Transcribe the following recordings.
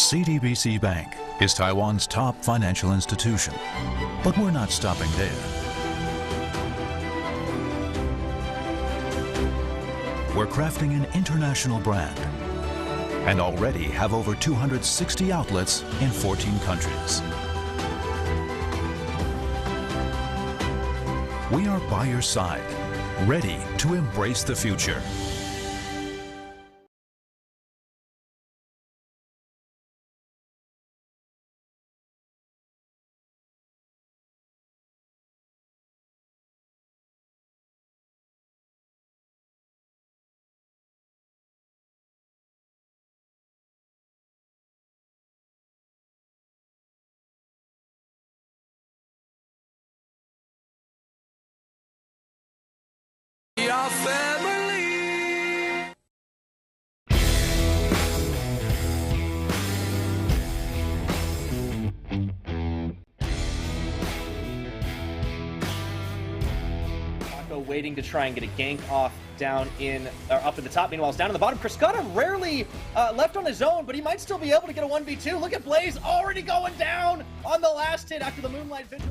CTBC Bank is Taiwan's top financial institution, but we're not stopping there. We're crafting an international brand and already have over 260 outlets in 14 countries. We are by your side, ready to embrace the future. Our family. Paco waiting to try and get a gank off down in, or up at the top. Meanwhile, it's down in the bottom. Criscata rarely left on his own, but he might still be able to get a 1v2. Look at Blaze already going down on the last hit after the Moonlight Vigil.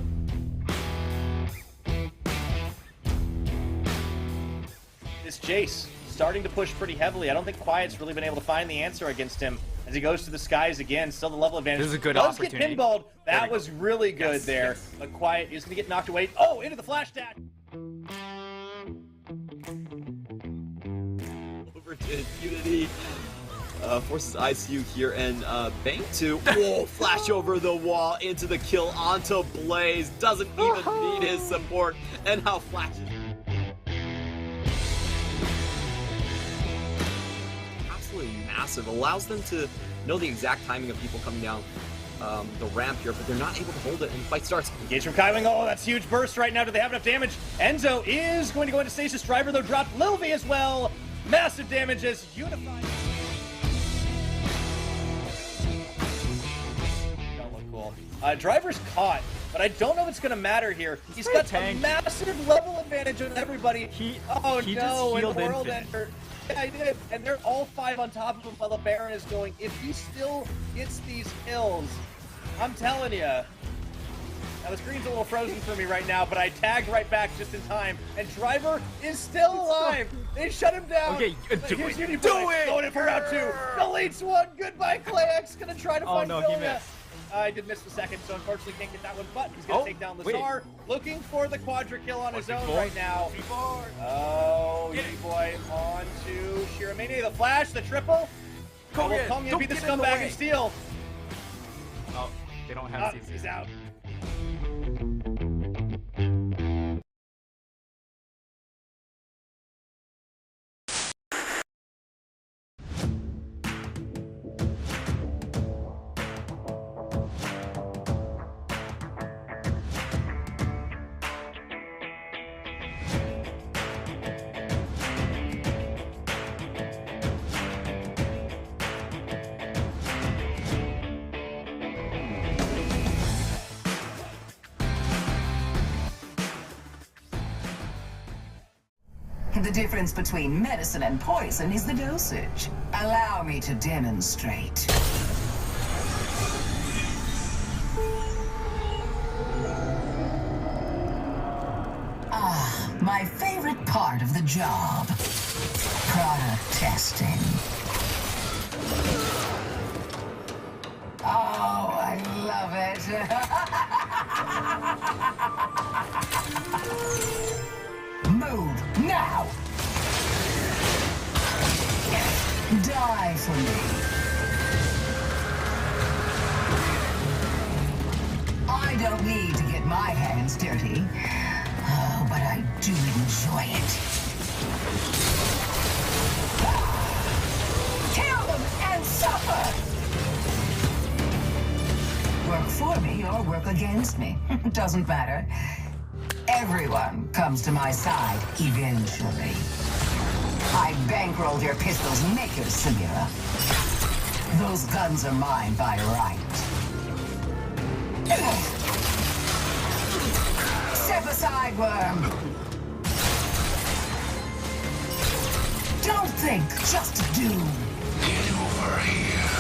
This Jace starting to push pretty heavily. I don't think Quiet's really been able to find the answer against him as he goes to the skies again. Still the level advantage. This is a good Does opportunity. Get pinballed. That was really good there. Yes. But Quiet is going to get knocked away. Oh, into the flash dash. Over to Unity. Forces ICU here and Bank 2. Whoa, flash over the wall into the kill onto Blaze. Doesn't even need his support. And how flashes. Absolutely massive. Allows them to know the exact timing of people coming down the ramp here, but they're not able to hold it, and the fight starts. Engage from Kaiwing. Oh, that's huge burst right now. Do they have enough damage? Enzo is going to go into stasis. Driver, though, dropped Lilvi as well. Massive damage as Unified. Don't look cool. Driver's caught, but I don't know if it's going to matter here. He's got a massive level advantage on everybody. Oh he no, just and healed World Infinite. Enter. Yeah, I did. And they're all 5 on top of him while the Baron is going. If he still gets these kills, I'm telling you. Now the screen's a little frozen for me right now, but I tagged right back just in time. And Driver is still alive. They shut him down. Okay, do Here's it. Unify Do it. going in for round 2. Deletes one. Goodbye, Clayx. Gonna try to find no, he Vilna. missed. I did miss the second, so unfortunately can't get that one. But he's gonna take down wait. Lazar. Looking for the quadra kill on his own 1v4. right now. Oh, E-Boy on to Shiramania. The flash, the triple. Go Will in. Kong Don't be the get in the scumbag way. and steal? Oh, they don't have CC. He's out. The difference between medicine and poison is the dosage. Allow me to demonstrate. Ah, my favorite part of the job. Product testing. Oh, I love it. Move now! Die for me. I don't need to get my hands dirty. Oh, but I do enjoy it. Kill them and suffer! Work for me or work against me. Doesn't matter. Everyone comes to my side eventually. I bankrolled your pistol's makers, Samira. Those guns are mine by right. Step aside, worm. Don't think, just do. Get over here.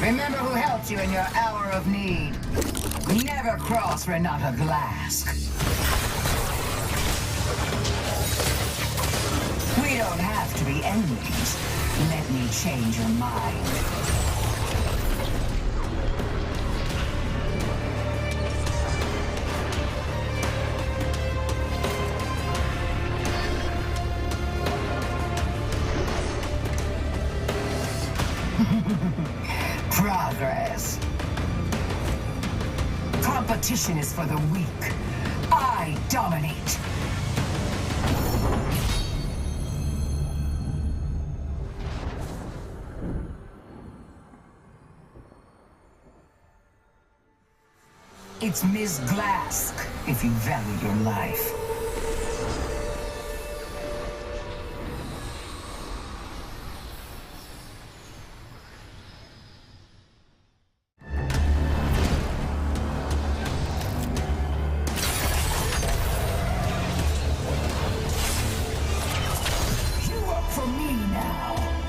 Remember who helped you in your hour of need. Never cross Renata Glask. We don't have to be enemies. Let me change your mind. Progress. Competition is for the weak. I dominate. It's Ms. Glask, if you value your life.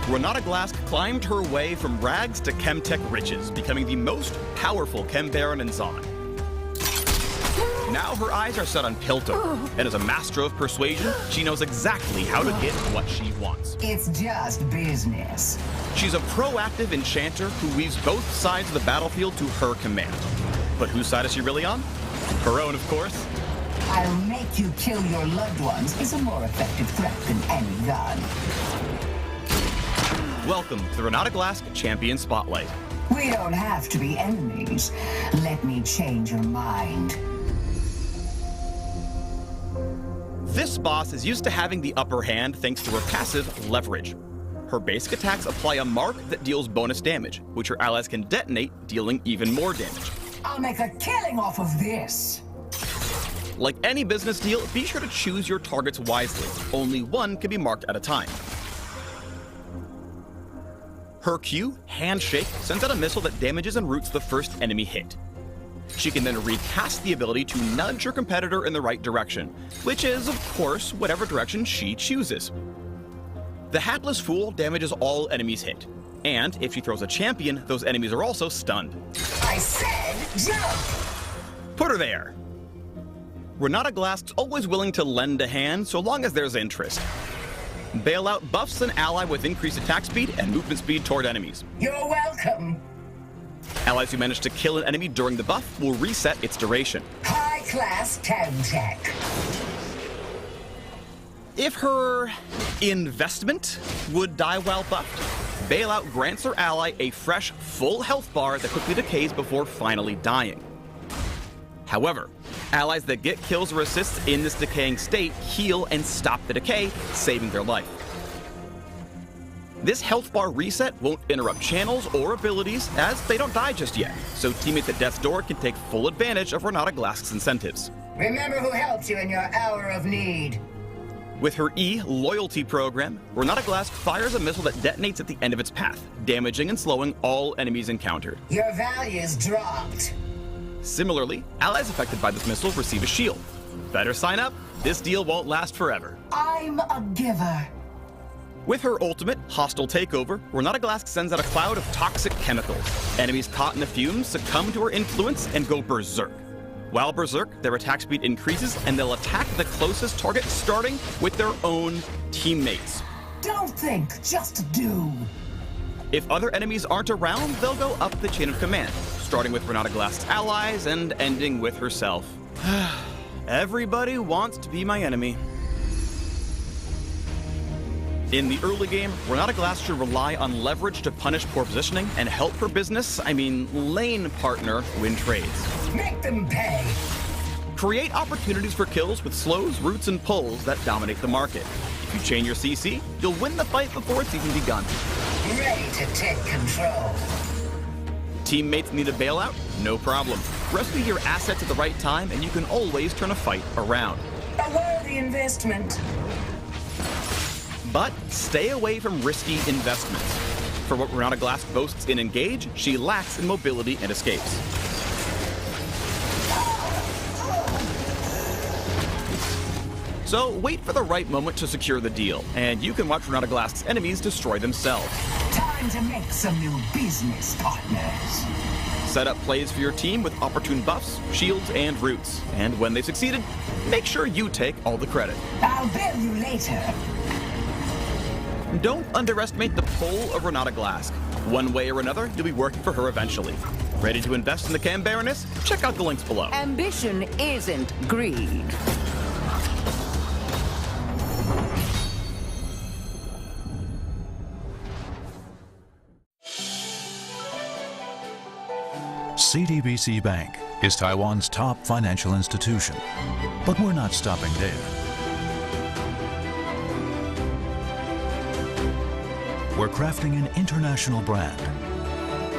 Renata Glask climbed her way from rags to Chemtech riches, becoming the most powerful Chem Baron in Zon. Now her eyes are set on Pilto, and as a master of persuasion, she knows exactly how to get what she wants. It's just business. She's a proactive enchanter who weaves both sides of the battlefield to her command. But whose side is she really on? Her own, of course. I'll make you kill your loved ones is a more effective threat than any gun. Welcome to the Renata Glask Champion Spotlight. We don't have to be enemies. Let me change your mind. This boss is used to having the upper hand thanks to her passive Leverage. Her basic attacks apply a mark that deals bonus damage, which her allies can detonate, dealing even more damage. I'll make a killing off of this. Like any business deal, be sure to choose your targets wisely. Only one can be marked at a time. Her Q, Handshake, sends out a missile that damages and roots the first enemy hit. She can then recast the ability to nudge her competitor in the right direction, which is, of course, whatever direction she chooses. The Hapless Fool damages all enemies hit, and if she throws a champion, those enemies are also stunned. I said jump! Put her there! Renata Glask's always willing to lend a hand so long as there's interest. Bailout buffs an ally with increased attack speed and movement speed toward enemies. You're welcome. Allies who manage to kill an enemy during the buff will reset its duration. High-class Chemtech. If her investment would die while buffed, Bailout grants her ally a fresh, full health bar that quickly decays before finally dying. However, allies that get kills or assists in this decaying state heal and stop the decay, saving their life. This health bar reset won't interrupt channels or abilities, as they don't die just yet, so teammates at death's door can take full advantage of Renata Glask's incentives. Remember who helped you in your hour of need. With her E loyalty program, Renata Glask fires a missile that detonates at the end of its path, damaging and slowing all enemies encountered. Your values dropped. Similarly, allies affected by this missile receive a shield, Better sign up. This deal won't last forever. I'm a giver. With her ultimate, Hostile Takeover, Renata Glask sends out a cloud of toxic chemicals. Enemies caught in the fumes succumb to her influence and go berserk. While berserk, their attack speed increases and they'll attack the closest target, starting with their own teammates. Don't think, just do. If other enemies aren't around, they'll go up the chain of command, starting with Renata Glask's allies and ending with herself. Everybody wants to be my enemy. In the early game, Renata Glask should rely on leverage to punish poor positioning and help her lane partner, win trades. Make them pay. Create opportunities for kills with slows, roots, and pulls that dominate the market. If you chain your CC, you'll win the fight before it's even begun. Ready to take control. Teammates need a bailout? No problem. Rescue your assets at the right time and you can always turn a fight around. A worthy investment. But stay away from risky investments. For what Renata Glask boasts in Engage, she lacks in mobility and escapes. So wait for the right moment to secure the deal, and you can watch Renata Glask's enemies destroy themselves. Time to make some new business partners. Set up plays for your team with opportune buffs, shields, and roots. And when they've succeeded, make sure you take all the credit. I'll bill you later. Don't underestimate the pull of Renata Glask. One way or another, you'll be working for her eventually. Ready to invest in the Cam Baroness? Check out the links below. Ambition isn't greed. CTBC Bank is Taiwan's top financial institution, but we're not stopping there. We're crafting an international brand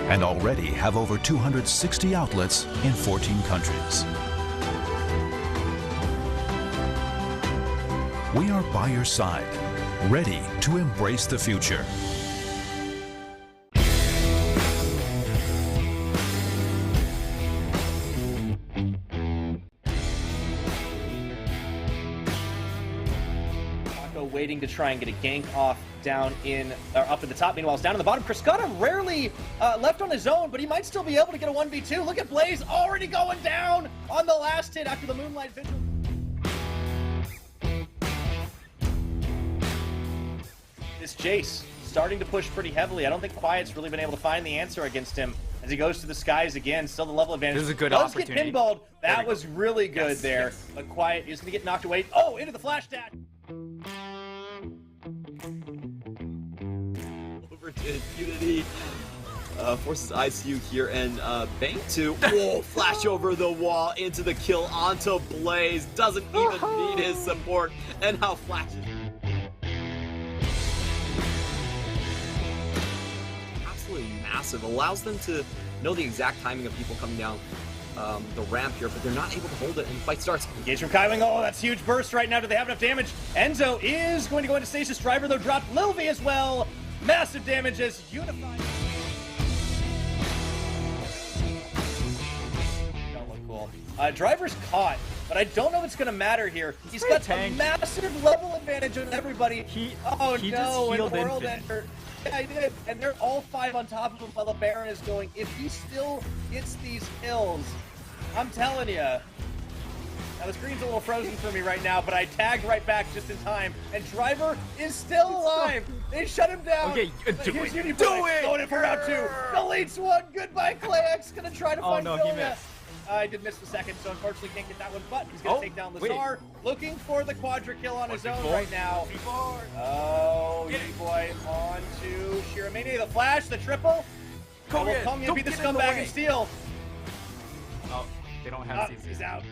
and already have over 260 outlets in 14 countries. We are by your side, ready to embrace the future. Waiting to try and get a gank off down in, or up at the top. Meanwhile, it's down in the bottom. Criscata rarely left on his own, but he might still be able to get a 1v2. Look at Blaze already going down on the last hit after the Moonlight Vigil. This Jace starting to push pretty heavily. I don't think Quiet's really been able to find the answer against him as he goes to the skies again. Still the level advantage. This is a good Does opportunity. get pinballed. That was really good Yes, there. yes. But Quiet is going to get knocked away. Oh, into the flash dash. Over to Unity. Forces ICU here, and Bank 2. Whoa, flash over the wall into the kill onto Blaze. Doesn't even need his support. And how flashes. Absolutely massive. Allows them to know the exact timing of people coming down the ramp here, but they're not able to hold it, and the fight starts. Engage from Kaiwing. Oh, that's huge burst right now. Do they have enough damage? Enzo is going to go into stasis. Driver, though, dropped Lilvi as well. Massive damage as Unified. Don't look cool. Driver's caught, but I don't know if it's going to matter here. He's got a massive level advantage on everybody. He no, just and healed World Infinite. Ender. Yeah, he did. And they're all 5 on top of him while the Baron is going. If he still gets these kills, I'm telling you. Now, the screen's a little frozen for me right now, but I tagged right back just in time. And Driver is still alive. They shut him down. Okay, do Here's it. Unify Do it. Going in for round 2. Deletes one. Goodbye, Clayx. Gonna try to Oh, find no, he Vilya. missed. I did miss the second, so unfortunately can't get that one. But he's gonna take down Lazar. Looking for the quadra kill on his own right now. Oh, E-Boy on to Shiramania. The flash, the triple. Will come and be the scumbag and steal. Oh, they don't have CC. He's out.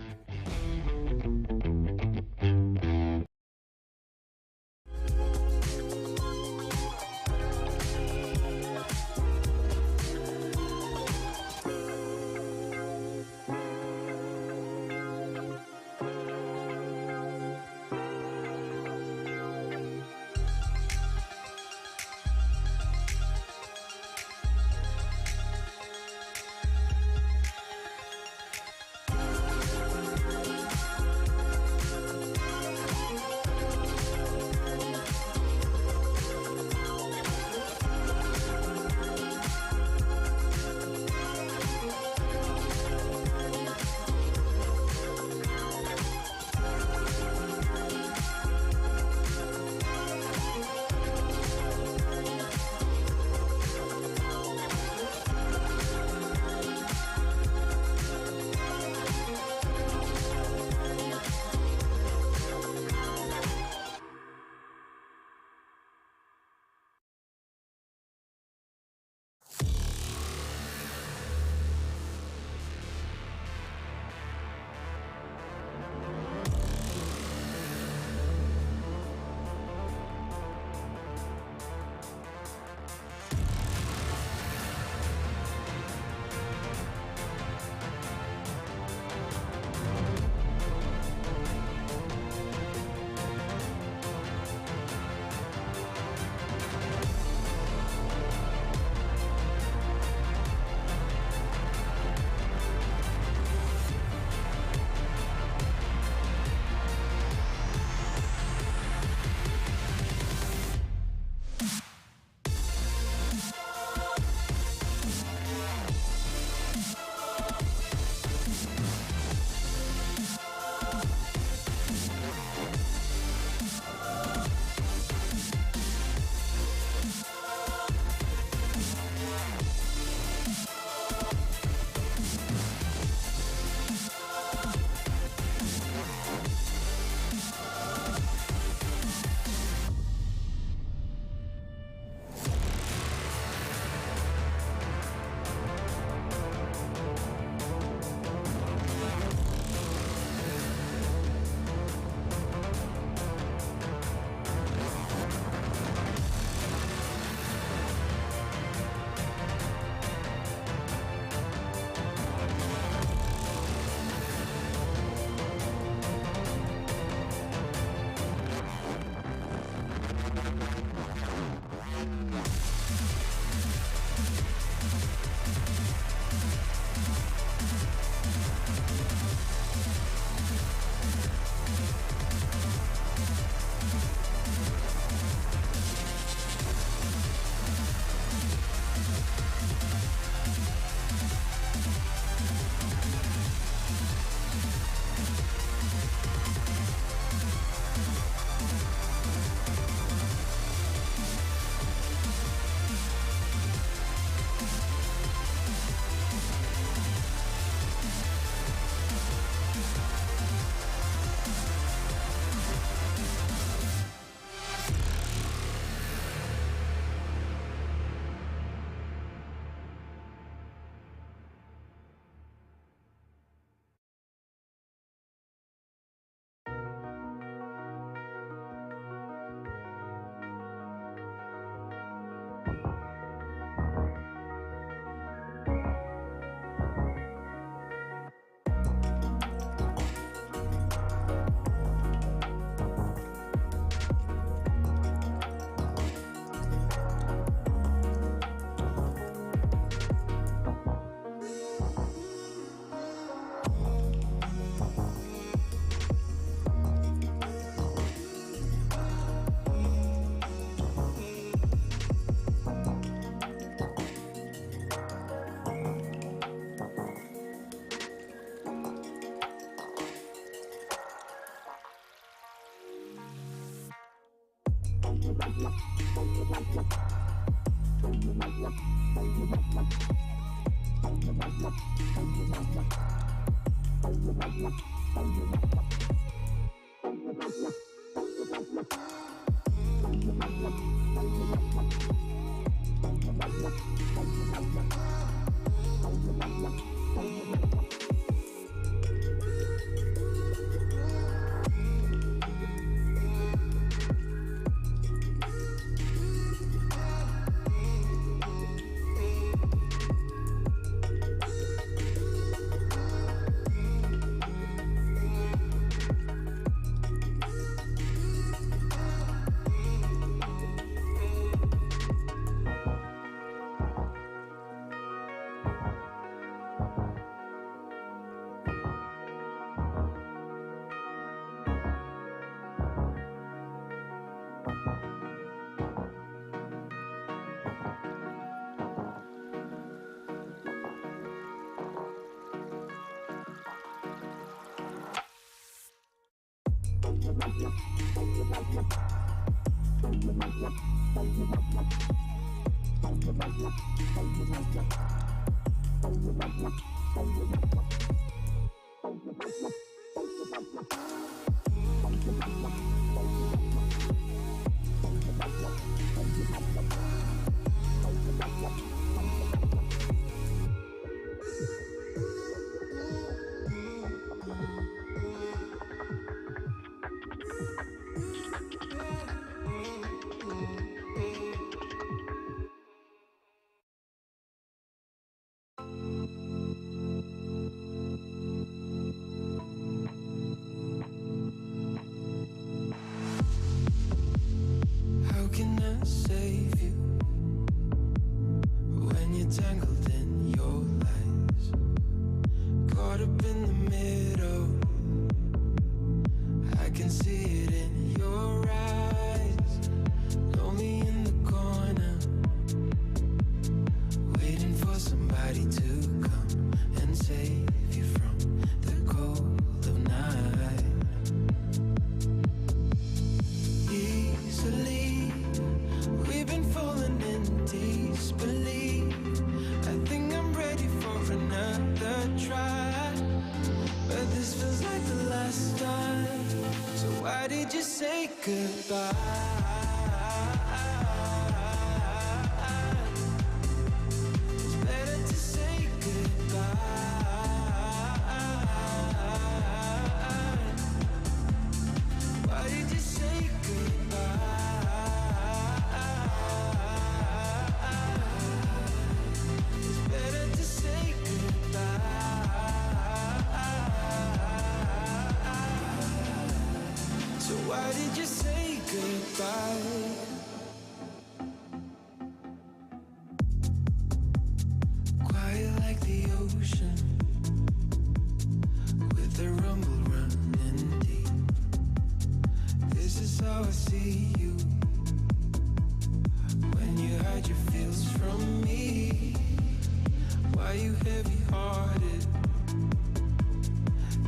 How can I save you when you're tangled in your lies? Caught up in the middle, I can see it in your eyes. Lonely in the corner, waiting for somebody to come and save you from the cold of night. Easily, we've been falling in disbelief. I think I'm ready for another try, but this feels like the last time. So why did you say goodbye? It's better to say goodbye. Why did you say goodbye? It's better to say goodbye. So why did you say goodbye? Quiet like the ocean, with the rumble running deep. This is how I see you, when you hide your feels from me. Why you heavy-hearted?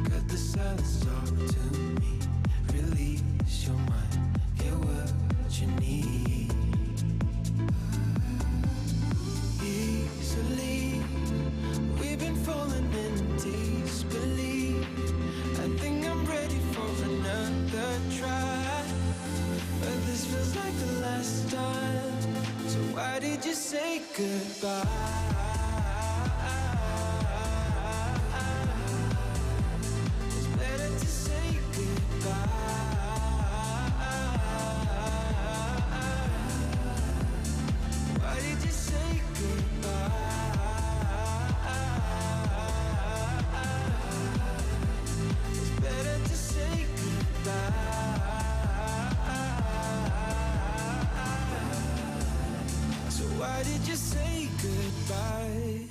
Cut the silence, talk to me. Release your mind, get what you need. Easily, we've been falling in disbelief. I think I'm ready for another try, but this feels like the last time. So why did you say goodbye? It's better to say goodbye. Why did you say goodbye? It's better to say goodbye. So why did you say goodbye?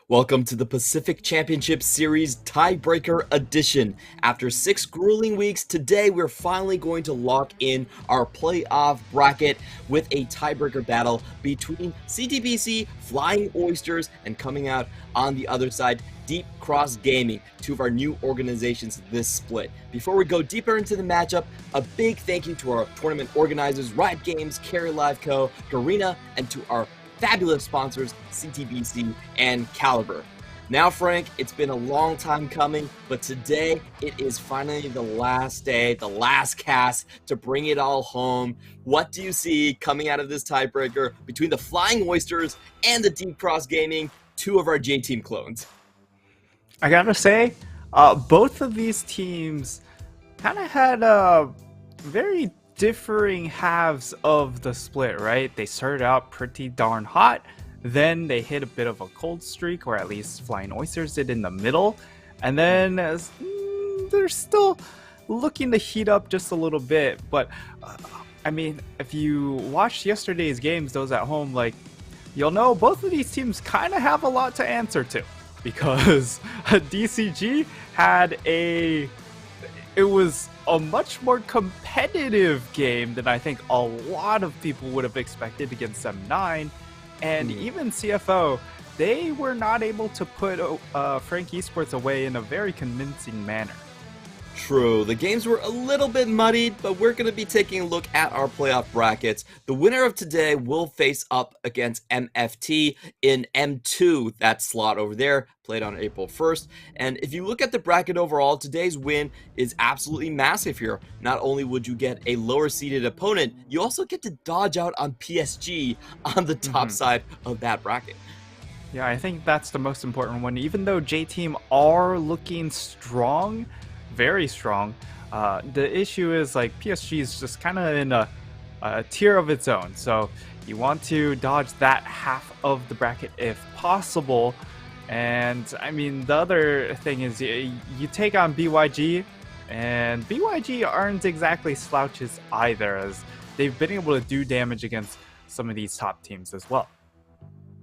Welcome to the Pacific Championship Series Tiebreaker Edition. After 6 grueling weeks, today we're finally going to lock in our playoff bracket with a tiebreaker battle between CTBC, Flying Oysters, and coming out on the other side, Deep Cross Gaming, two of our new organizations this split. Before we go deeper into the matchup, a big thank you to our tournament organizers, Riot Games, Carry Live Co., Garena, and to our fabulous sponsors, CTBC and Caliber. Now, Frank, it's been a long time coming, but today it is finally the last day, the last cast to bring it all home. What do you see coming out of this tiebreaker between the Flying Oysters and the Deep Cross Gaming, two of our J-Team clones? I gotta say, both of these teams kind of had very differing halves of the split, right? They started out pretty darn hot, then they hit a bit of a cold streak, or at least Flying Oysters did in the middle, and then they're still looking to heat up just a little bit. But I mean, if you watched yesterday's games, those at home, like, you'll know both of these teams kind of have a lot to answer to, because DCG had it was a much more competitive game than I think a lot of people would have expected against M9, and even CFO, they were not able to put Frank Esports away in a very convincing manner. True, the games were a little bit muddied, but we're going to be taking a look at our playoff brackets. The winner of today will face up against MFT in M2, that slot over there, played on April 1st. And if you look at the bracket overall, today's win is absolutely massive here. Not only would you get a lower seeded opponent, you also get to dodge out on PSG on the top side of that bracket. Yeah, I think that's the most important one. Even though J-Team are looking strong, very strong, the issue is, like, PSG is just kind of in a tier of its own, so you want to dodge that half of the bracket if possible. And I mean, the other thing is you take on BYG, and BYG aren't exactly slouches either, as they've been able to do damage against some of these top teams as well.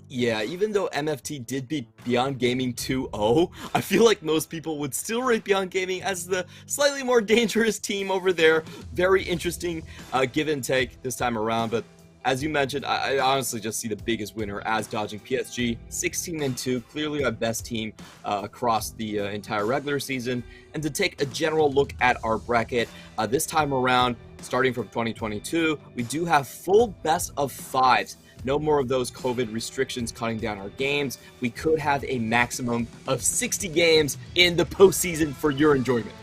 Yeah, even though MFT did beat Beyond Gaming 2-0, I feel like most people would still rate Beyond Gaming as the slightly more dangerous team over there. Very interesting give and take this time around, but as you mentioned, I honestly just see the biggest winner as dodging PSG. 16-2, clearly our best team across the entire regular season. And to take a general look at our bracket, this time around, starting from 2022, we do have full best of 5s. No more of those COVID restrictions cutting down our games. We could have a maximum of 60 games in the postseason for your enjoyment.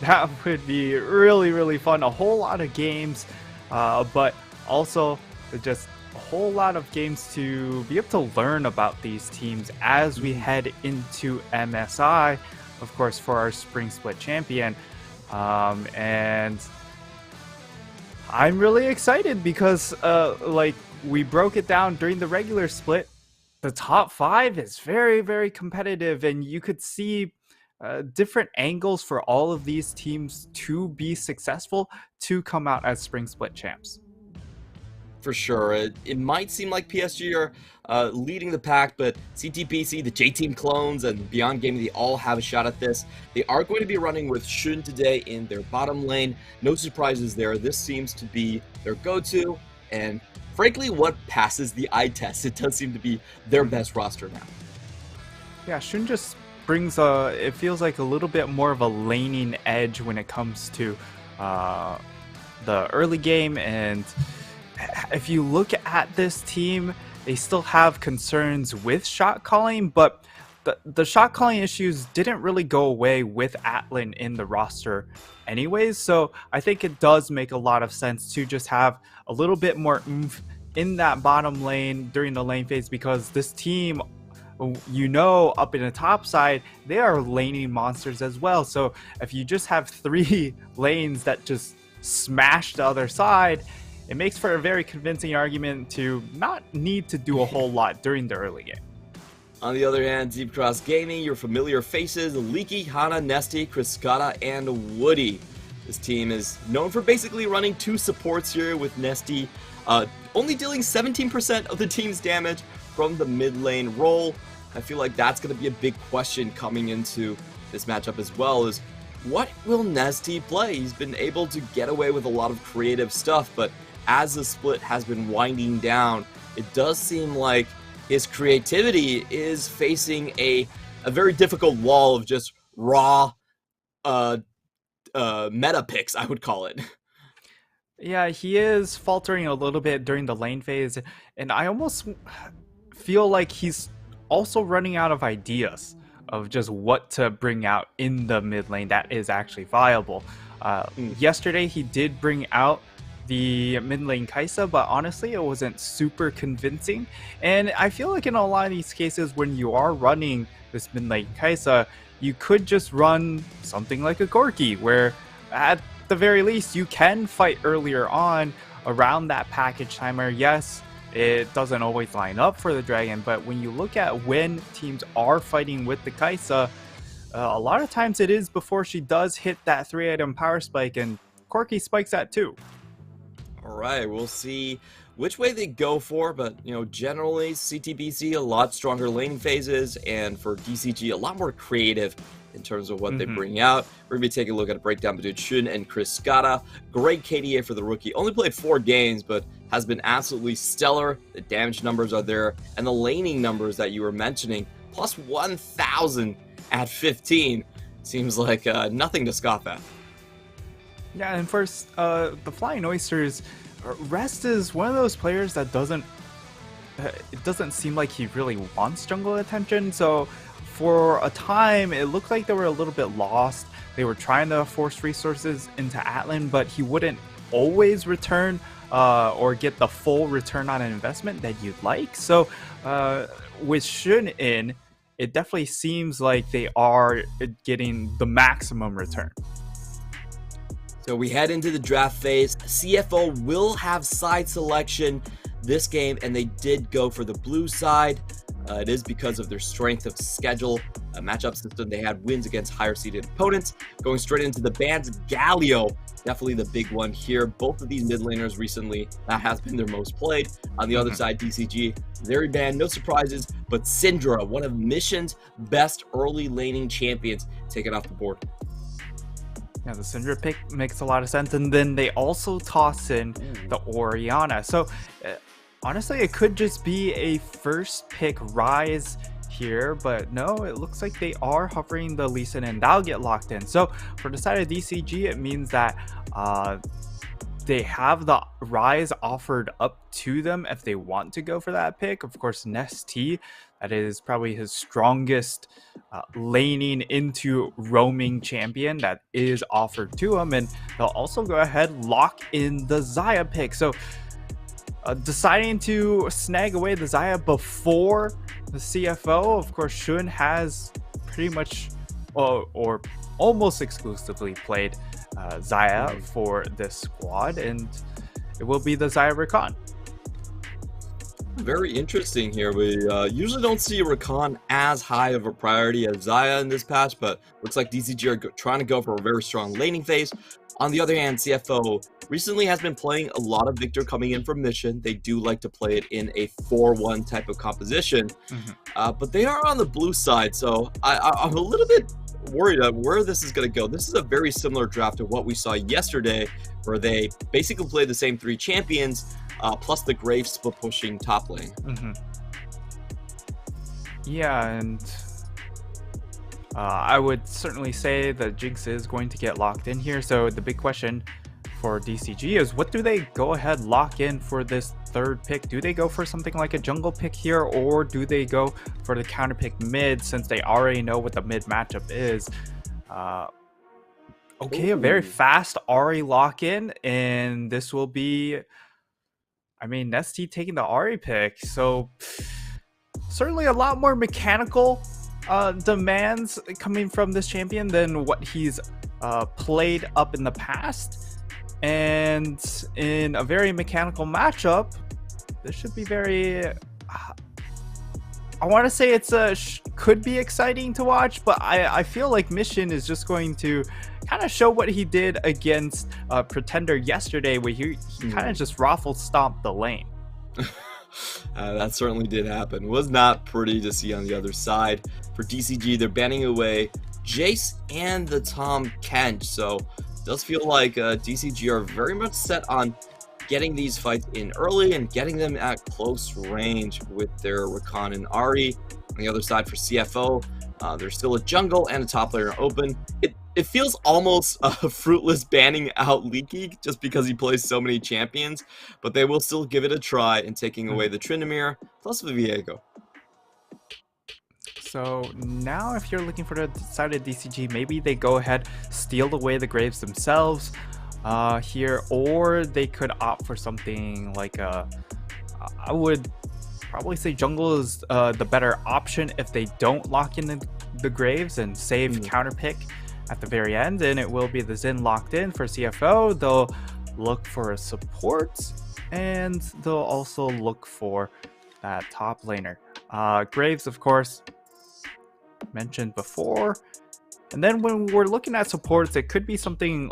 That would be really, really fun. A whole lot of games, but also just a whole lot of games to be able to learn about these teams as we head into MSI, of course, for our Spring Split champion. And I'm really excited because, like, we broke it down during the regular split. The top 5 is very, very competitive, and you could see different angles for all of these teams to be successful to come out as Spring Split champs. For sure. It might seem like PSG are leading the pack, but CTPC, the J-Team clones, and Beyond Gaming, they all have a shot at this. They are going to be running with Shun today in their bottom lane. No surprises there. This seems to be their go-to, and frankly, what passes the eye test. It does seem to be their best roster now. Yeah, Shun just brings it feels like a little bit more of a laning edge when it comes to the early game. And if you look at this team, they still have concerns with shot calling, but the shot calling issues didn't really go away with Atlan in the roster anyways, so I think it does make a lot of sense to just have a little bit more oomph in that bottom lane during the lane phase, because this team, you know, up in the top side, they are laning monsters as well. So if you just have 3 lanes that just smash the other side, it makes for a very convincing argument to not need to do a whole lot during the early game. On the other hand, Deep Cross Gaming, your familiar faces, Leaky, Hana, Nesty, Kriskata, and Woody. This team is known for basically running 2 supports here, with Nesty only dealing 17% of the team's damage from the mid lane role. I feel like that's going to be a big question coming into this matchup as well, is what will Nesty play? He's been able to get away with a lot of creative stuff, but as the split has been winding down, it does seem like his creativity is facing a very difficult wall of just raw meta picks, I would call it. Yeah, he is faltering a little bit during the lane phase, and I almost feel like he's also running out of ideas of just what to bring out in the mid lane that is actually viable. Yesterday, he did bring out the mid lane Kai'Sa, but honestly, it wasn't super convincing. And I feel like in a lot of these cases, when you are running this mid lane Kai'Sa, you could just run something like a Gorky, where at the very least, you can fight earlier on around that package timer. Yes, it doesn't always line up for the Dragon, but when you look at when teams are fighting with the Kai'Sa, a lot of times it is before she does hit that 3-item power spike, and Corki spikes that too. All right, we'll see which way they go for, but generally CTBC a lot stronger laning phases, and for DCG a lot more creative in terms of what they bring out. We're going to be taking a look at a breakdown between Shun and Chris Scotta. Great KDA for the rookie. Only played 4 games, but has been absolutely stellar. The damage numbers are there, and the laning numbers that you were mentioning, plus 1,000 at 15, seems like nothing to scoff at. Yeah, and first, the Flying Oysters, Rest is one of those players that it doesn't seem like he really wants jungle attention, so for a time, it looked like they were a little bit lost. They were trying to force resources into Atlan, but he wouldn't always return or get the full return on an investment that you'd like. So with Shun in, it definitely seems like they are getting the maximum return. So we head into the draft phase. CFO will have side selection this game, and they did go for the blue side. It is because of their strength of schedule, matchup system. They had wins against higher seeded opponents. Going straight into the bans, Galio, definitely the big one here. Both of these mid laners recently, that has been their most played. On the other side, DCG, very banned, no surprises, but Syndra, one of Mission's best early laning champions, taken off the board. Yeah, the Syndra pick makes a lot of sense, and then they also toss in the Orianna. So honestly, it could just be a first pick Rise here, but no, it looks like they are hovering the Lee Sin, and that'll get locked in. So for the side of DCG, it means that they have the Rise offered up to them if they want to go for that pick. Of course, Nesty, that is probably his strongest laning into roaming champion that is offered to him, and they'll also go ahead lock in the Xayah pick. So deciding to snag away the Xayah before the CFO, of course, Shun has pretty much or almost exclusively played Xayah for this squad, and it will be the Xayah Rakan. Very interesting here. We usually don't see Rakan as high of a priority as Xayah in this patch, but looks like DCG are trying to go for a very strong laning phase. On the other hand, CFO recently has been playing a lot of Victor coming in from Mission. They do like to play it in a 4-1 type of composition, but they are on the blue side, so I'm a little bit worried about where this is going to go. This is a very similar draft to what we saw yesterday, where they basically played the same 3 champions, plus the Grave split pushing top lane. Yeah, and I would certainly say that Jinx is going to get locked in here. So the big question for DCG is, what do they go ahead lock in for this third pick? Do they go for something like a jungle pick here, or do they go for the counter pick mid, since they already know what the mid matchup is? Okay, a very fast Ahri lock in, and this will be, I mean, Nesty taking the Ahri pick, so certainly a lot more mechanical demands coming from this champion than what he's played up in the past, and in a very mechanical matchup, this should be very I want to say it's could be exciting to watch, but I feel like Mission is just going to kind of show what he did against Pretender yesterday, where he kind of just raffle stomped the lane. That certainly did happen. Was not pretty to see on the other side. For DCG, they're banning away Jace and the Tom Kench, so it does feel like DCG are very much set on getting these fights in early and getting them at close range with their Rakan and Ahri. On the other side for CFO, there's still a jungle and a top laner open. It feels almost fruitless banning out Leaky just because he plays so many champions, but they will still give it a try in taking away the Tryndamere plus Viviego. So now if you're looking for the side of DCG, maybe they go ahead, steal away the Graves themselves here, or they could opt for something like I would probably say jungle is the better option if they don't lock in the Graves and save counter pick at the very end, and it will be the Xin locked in for CFO. They'll look for a support, and they'll also look for that top laner. Graves, of course, mentioned before. And then when we're looking at supports, it could be something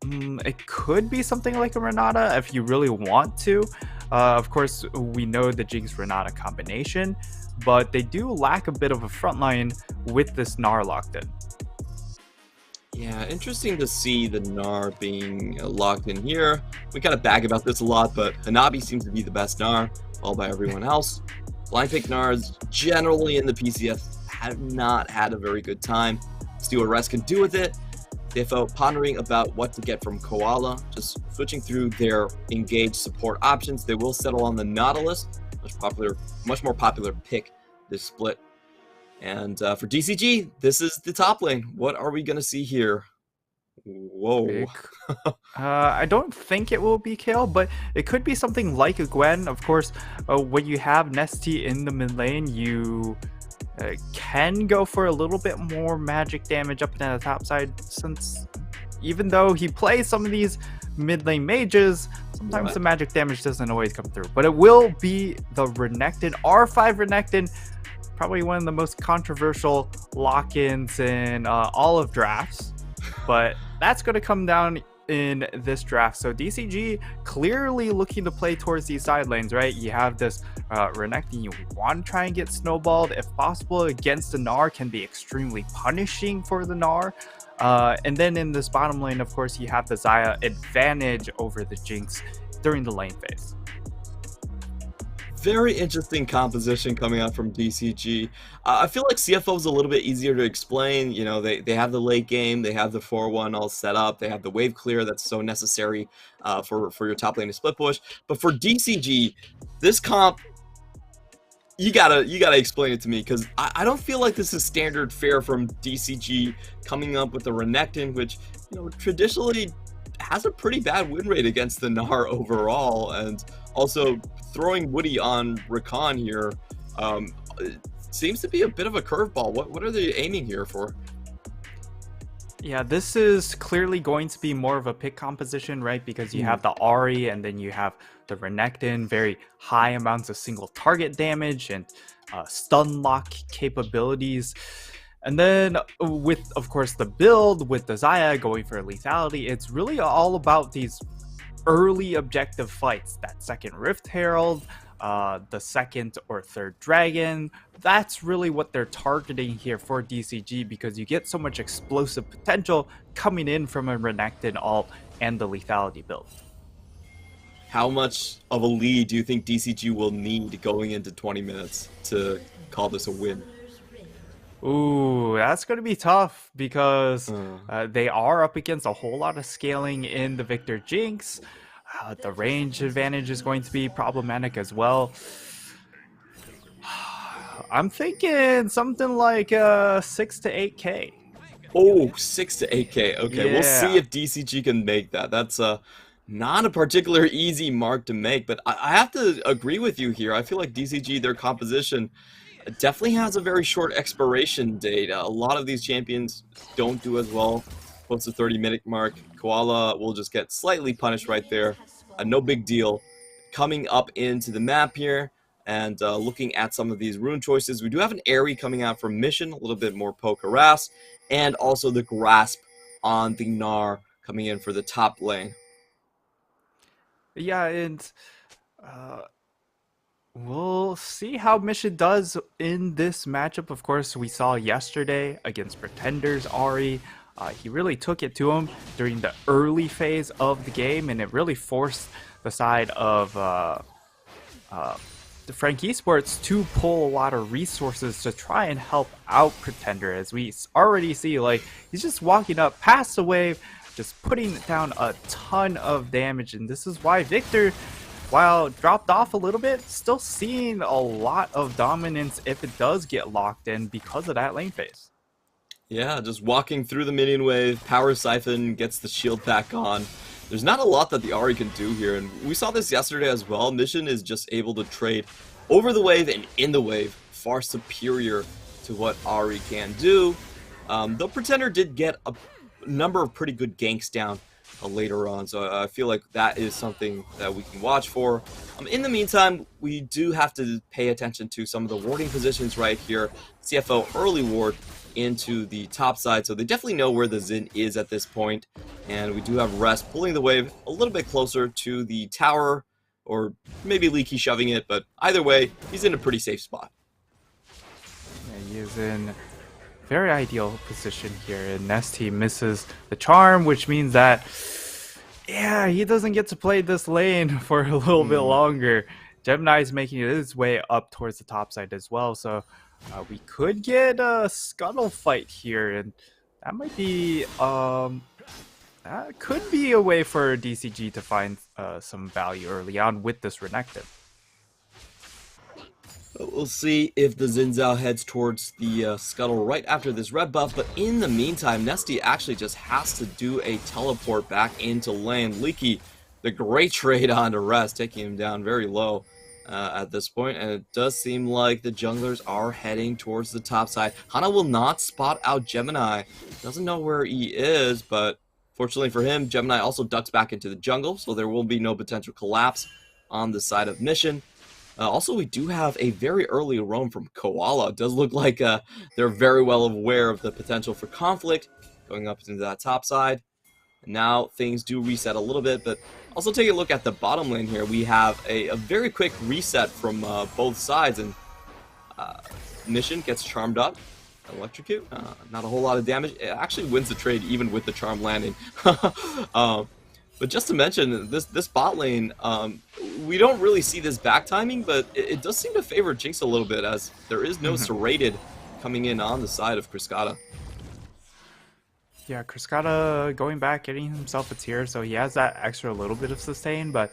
it could be something like a Renata if you really want to. Of course, we know the Jinx Renata combination, but they do lack a bit of a frontline with this Gnar locked in. Yeah, interesting to see the Gnar being locked in here. We kind of bag about this a lot, but Hanabi seems to be the best Gnar, followed by everyone else. Blind pick Gnars generally in the PCS have not had a very good time. See what rest can do with it. CFO pondering about what to get from Koala, just switching through their engaged support options. They will settle on the Nautilus, much more popular pick this split. And for DCG, this is the top lane. What are we going to see here? Whoa. I don't think it will be Kale, but it could be something like a Gwen. Of course, when you have Nesty in the mid lane, you can go for a little bit more magic damage up and down the top side, since even though he plays some of these mid lane mages, sometimes the magic damage doesn't always come through. But it will be the Renekton, R5 Renekton, probably one of the most controversial lock-ins in all of drafts. But that's going to come down in this draft. So DCG clearly looking to play towards these side lanes, right? You have this Renekton, you want to try and get snowballed if possible against the Gnar, can be extremely punishing for the Gnar. And then in this bottom lane, of course, you have the Xayah advantage over the Jinx during the lane phase. Very interesting composition coming out from DCG. I feel like CFO is a little bit easier to explain. You know, they have the late game, they have the 4-1 all set up, they have the wave clear that's so necessary for your top lane to split push. But for DCG, this comp, you gotta explain it to me, because I don't feel like this is standard fare from DCG coming up with the Renekton, which, you know, traditionally has a pretty bad win rate against the Gnar overall, and also throwing Woody on Rakan here seems to be a bit of a curveball. What are they aiming here for? Yeah, this is clearly going to be more of a pick composition, right? Because you have the Ahri and then you have the Renekton, very high amounts of single target damage and stun lock capabilities. And then with, of course, the build with the Xayah going for lethality, it's really all about these early objective fights. That second Rift Herald, the second or third Dragon, that's really what they're targeting here for DCG, because you get so much explosive potential coming in from a Renekton ult and the lethality build. How much of a lead do you think DCG will need going into 20 minutes to call this a win? Ooh, that's going to be tough, because they are up against a whole lot of scaling in the Victor Jinx. The range advantage is going to be problematic as well. I'm thinking something like 6 to 8K. Oh, 6 to 8K. Okay, Yeah. We'll see if DCG can make that. That's not a particular easy mark to make, but I have to agree with you here. I feel like DCG, their composition, definitely has a very short expiration date. A lot of these champions don't do as well close to 30-minute mark. Koala will just get slightly punished right there. No big deal. Coming up into the map here and looking at some of these rune choices, we do have an Airy coming out from Mission, a little bit more poke harass, and also the Grasp on the Gnar coming in for the top lane. Yeah, and We'll see how Mission does in this matchup. Of course, we saw yesterday against Pretenders Ari. He really took it to him during the early phase of the game, and it really forced the side of the Frank Esports to pull a lot of resources to try and help out Pretender. As we already see, like, he's just walking up past the wave, just putting down a ton of damage, and this is why Victor, while dropped off a little bit, still seeing a lot of dominance if it does get locked in because of that lane phase. Yeah, just walking through the minion wave, Power Siphon gets the shield back on. There's not a lot that the Ahri can do here, and we saw this yesterday as well. Mission is just able to trade over the wave and in the wave, far superior to what Ahri can do. Though Pretender did get a number of pretty good ganks down later on, so I feel like that is something that we can watch for. In the meantime, we do have to pay attention to some of the warding positions right here. CFO early ward into the top side, so they definitely know where the Xin is at this point, and we do have Rest pulling the wave a little bit closer to the tower, or maybe Leaky shoving it, but either way, he's in a pretty safe spot. Yeah, he is in very ideal position here, and Nesty misses the charm, which means that, yeah, he doesn't get to play this lane for a little bit longer. Gemini is making his way up towards the top side as well, so we could get a scuttle fight here, and that might be that could be a way for DCG to find some value early on with this Renekton. We'll see if the Xin Zhao heads towards the scuttle right after this red buff, but in the meantime, Nesty actually just has to do a teleport back into lane. Leaky, the great trade onto Rest, taking him down very low at this point, and it does seem like the junglers are heading towards the top side. Hana will not spot out Gemini. Doesn't know where he is, but fortunately for him, Gemini also ducks back into the jungle, so there will be no potential collapse on the side of Mission. Also, we do have a very early roam from Koala. It does look like they're very well aware of the potential for conflict going up into that top side. And now things do reset a little bit, but also take a look at the bottom lane here. We have a very quick reset from both sides, and Mission gets charmed up. Electrocute, not a whole lot of damage. It actually wins the trade even with the charm landing. But just to mention, this bot lane, we don't really see this back timing, but it does seem to favor Jinx a little bit, as there is no serrated coming in on the side of Kriskata. Yeah, Kriskata going back, getting himself a tier, so he has that extra little bit of sustain, but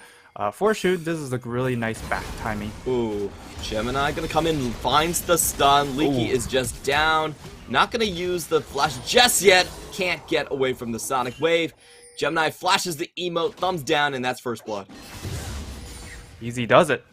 for shoot, this is a really nice back timing. Ooh, Gemini gonna come in, finds the stun. Leaky is just down. Not gonna use the flash just yet. Can't get away from the Sonic Wave. Gemini flashes the emote, thumbs down, and that's first blood. Easy does it.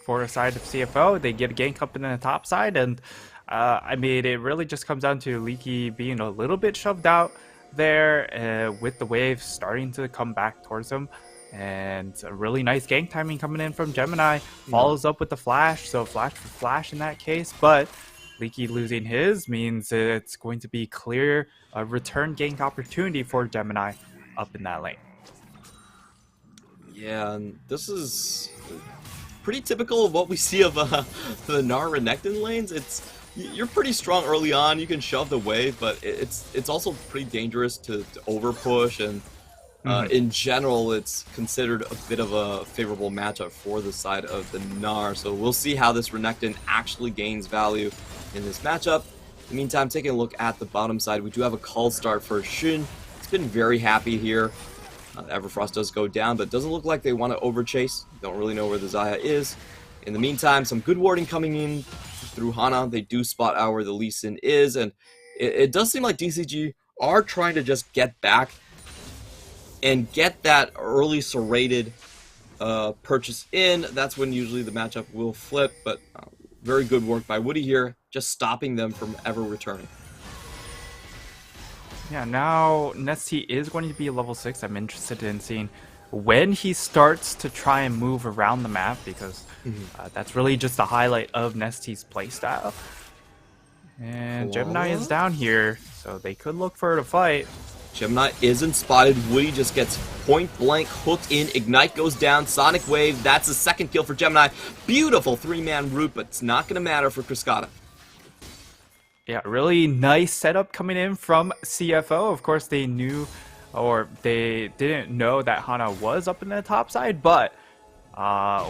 For the side of CFO, they get a gank up in the top side, and I mean, it really just comes down to Leaky being a little bit shoved out there with the wave starting to come back towards him. And a really nice gank timing coming in from Gemini. Follows up with the flash, so flash for flash in that case, but Leaky losing his means it's going to be clear a return gank opportunity for Gemini up in that lane. Yeah, and this is pretty typical of what we see of the Gnar Renekton lanes. You're pretty strong early on, you can shove the wave, but it's also pretty dangerous to over push, and in general it's considered a bit of a favorable matchup for the side of the Gnar. So we'll see how this Renekton actually gains value in this matchup. In the meantime, taking a look at the bottom side, we do have a call start for Xun. It's been very happy here. Everfrost does go down, but it doesn't look like they want to overchase. Don't really know where the Xayah is. In the meantime, some good warding coming in through Hana. They do spot out where the Lee Sin is, and it does seem like DCG are trying to just get back and get that early serrated purchase in. That's when usually the matchup will flip, but very good work by Woody here, just stopping them from ever returning. Yeah, now Nesty is going to be level 6. I'm interested in seeing when he starts to try and move around the map, because that's really just the highlight of Nesty's playstyle. And Gemini is down here, so they could look for a fight. Gemini isn't spotted. Woody just gets point blank hooked in. Ignite goes down, Sonic Wave, that's a second kill for Gemini. Beautiful 3-man root, but it's not going to matter for Cascada. Yeah, really nice setup coming in from CFO. Of course, they knew, or they didn't know that Hana was up in the top side, but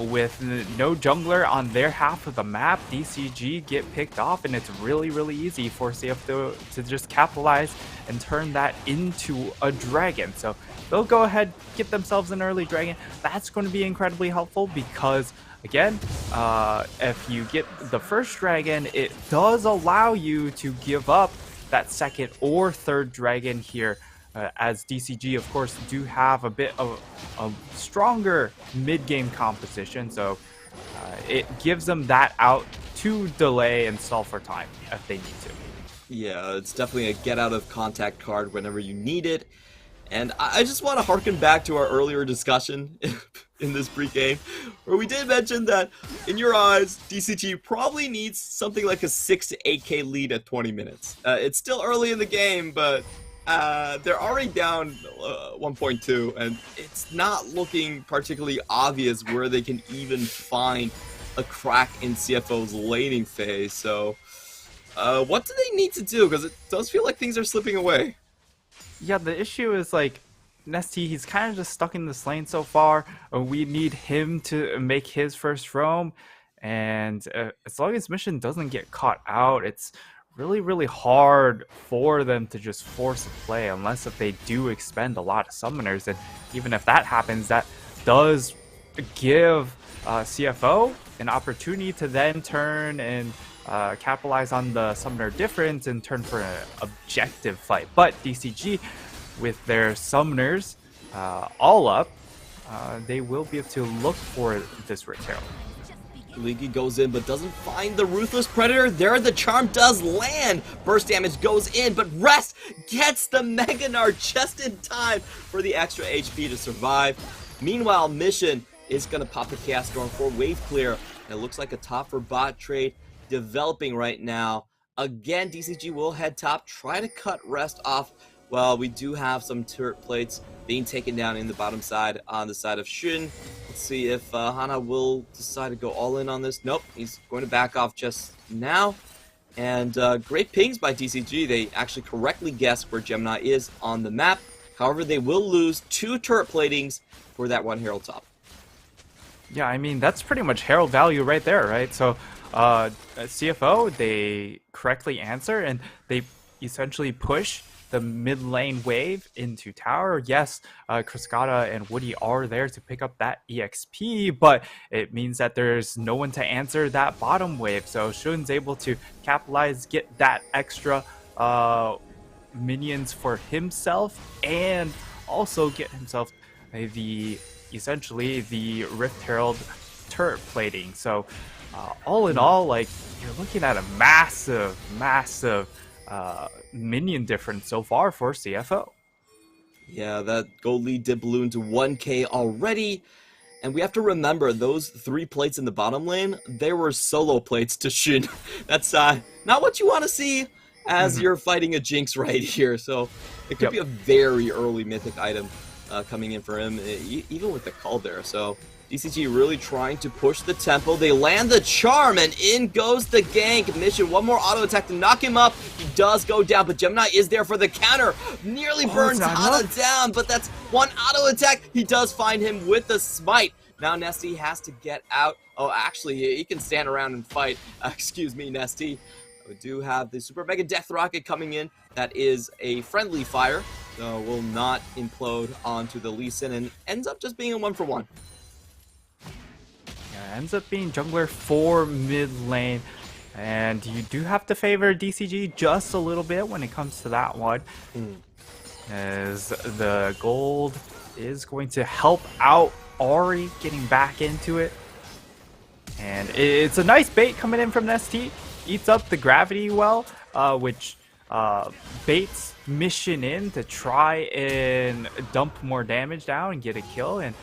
with no jungler on their half of the map, DCG get picked off, and it's really, really easy for CFO to just capitalize and turn that into a dragon. So they'll go ahead, get themselves an early dragon. That's going to be incredibly helpful because, again, if you get the first dragon, it does allow you to give up that second or third dragon here. As DCG, of course, do have a bit of a stronger mid-game composition, so it gives them that out to delay and stall for time if they need to. Yeah, it's definitely a get out of contact card whenever you need it. And I just want to harken back to our earlier discussion in this pre-game, where we did mention that, in your eyes, DCG probably needs something like a 6 to 8k lead at 20 minutes. It's still early in the game, but they're already down 1.2, and it's not looking particularly obvious where they can even find a crack in CFO's laning phase. So, what do they need to do? Because it does feel like things are slipping away. Yeah, the issue is, like, Nesty, he's kind of just stuck in this lane so far. We need him to make his first roam, and as long as Mission doesn't get caught out, it's really, really hard for them to just force a play unless if they do expend a lot of summoners. And even if that happens, that does give CFO an opportunity to then turn and capitalize on the summoner difference and turn for an objective fight. But DCG, with their summoners all up, they will be able to look for this Rift Herald. Leaky goes in but doesn't find the Ruthless Predator. There the charm does land. Burst damage goes in, but Rest gets the Mega Nard just in time for the extra HP to survive. Meanwhile, Mission is going to pop the Chaos Storm for wave clear. It looks like a top for bot trade developing right now. Again, DCG will head top, try to cut Rest off. Well, we do have some turret plates being taken down in the bottom side on the side of Shun. Let's see if Hana will decide to go all in on this. Nope, he's going to back off just now. And great pings by DCG. They actually correctly guessed where Gemini is on the map. However, they will lose 2 turret platings for that 1 Herald top. Yeah, I mean, that's pretty much Herald value right there, right? So CFO, they correctly answer, and they essentially push the mid lane wave into tower. Yes, Cascada and Woody are there to pick up that EXP, but it means that there's no one to answer that bottom wave. So Shun's able to capitalize, get that extra minions for himself, and also get himself essentially the Rift Herald turret plating. So all in all, like, you're looking at a massive minion difference so far for CFO. Yeah, that gold lead did balloon to 1k already. And we have to remember, those 3 plates in the bottom lane, they were solo plates to Shun. That's not what you want to see as you're fighting a Jinx right here. So it could be a very early mythic item coming in for him, even with the call there. So DCG really trying to push the tempo. They land the charm, and in goes the gank. Mission, one more auto attack to knock him up. He does go down, but Gemini is there for the counter. Nearly burns Hana down, but that's 1 auto attack. He does find him with the smite. Now Nesty has to get out. Oh, actually, he can stand around and fight. Excuse me, Nesty. We do have the Super Mega Death Rocket coming in. That is a friendly fire, so will not implode onto the Lee Sin, and ends up just being a 1-for-1. Yeah, ends up being jungler for mid lane, and you do have to favor DCG just a little bit when it comes to that one, as the gold is going to help out Ari getting back into it. And it's a nice bait coming in from ST. Eats up the gravity well, which baits Mission in to try and dump more damage down and get a kill. And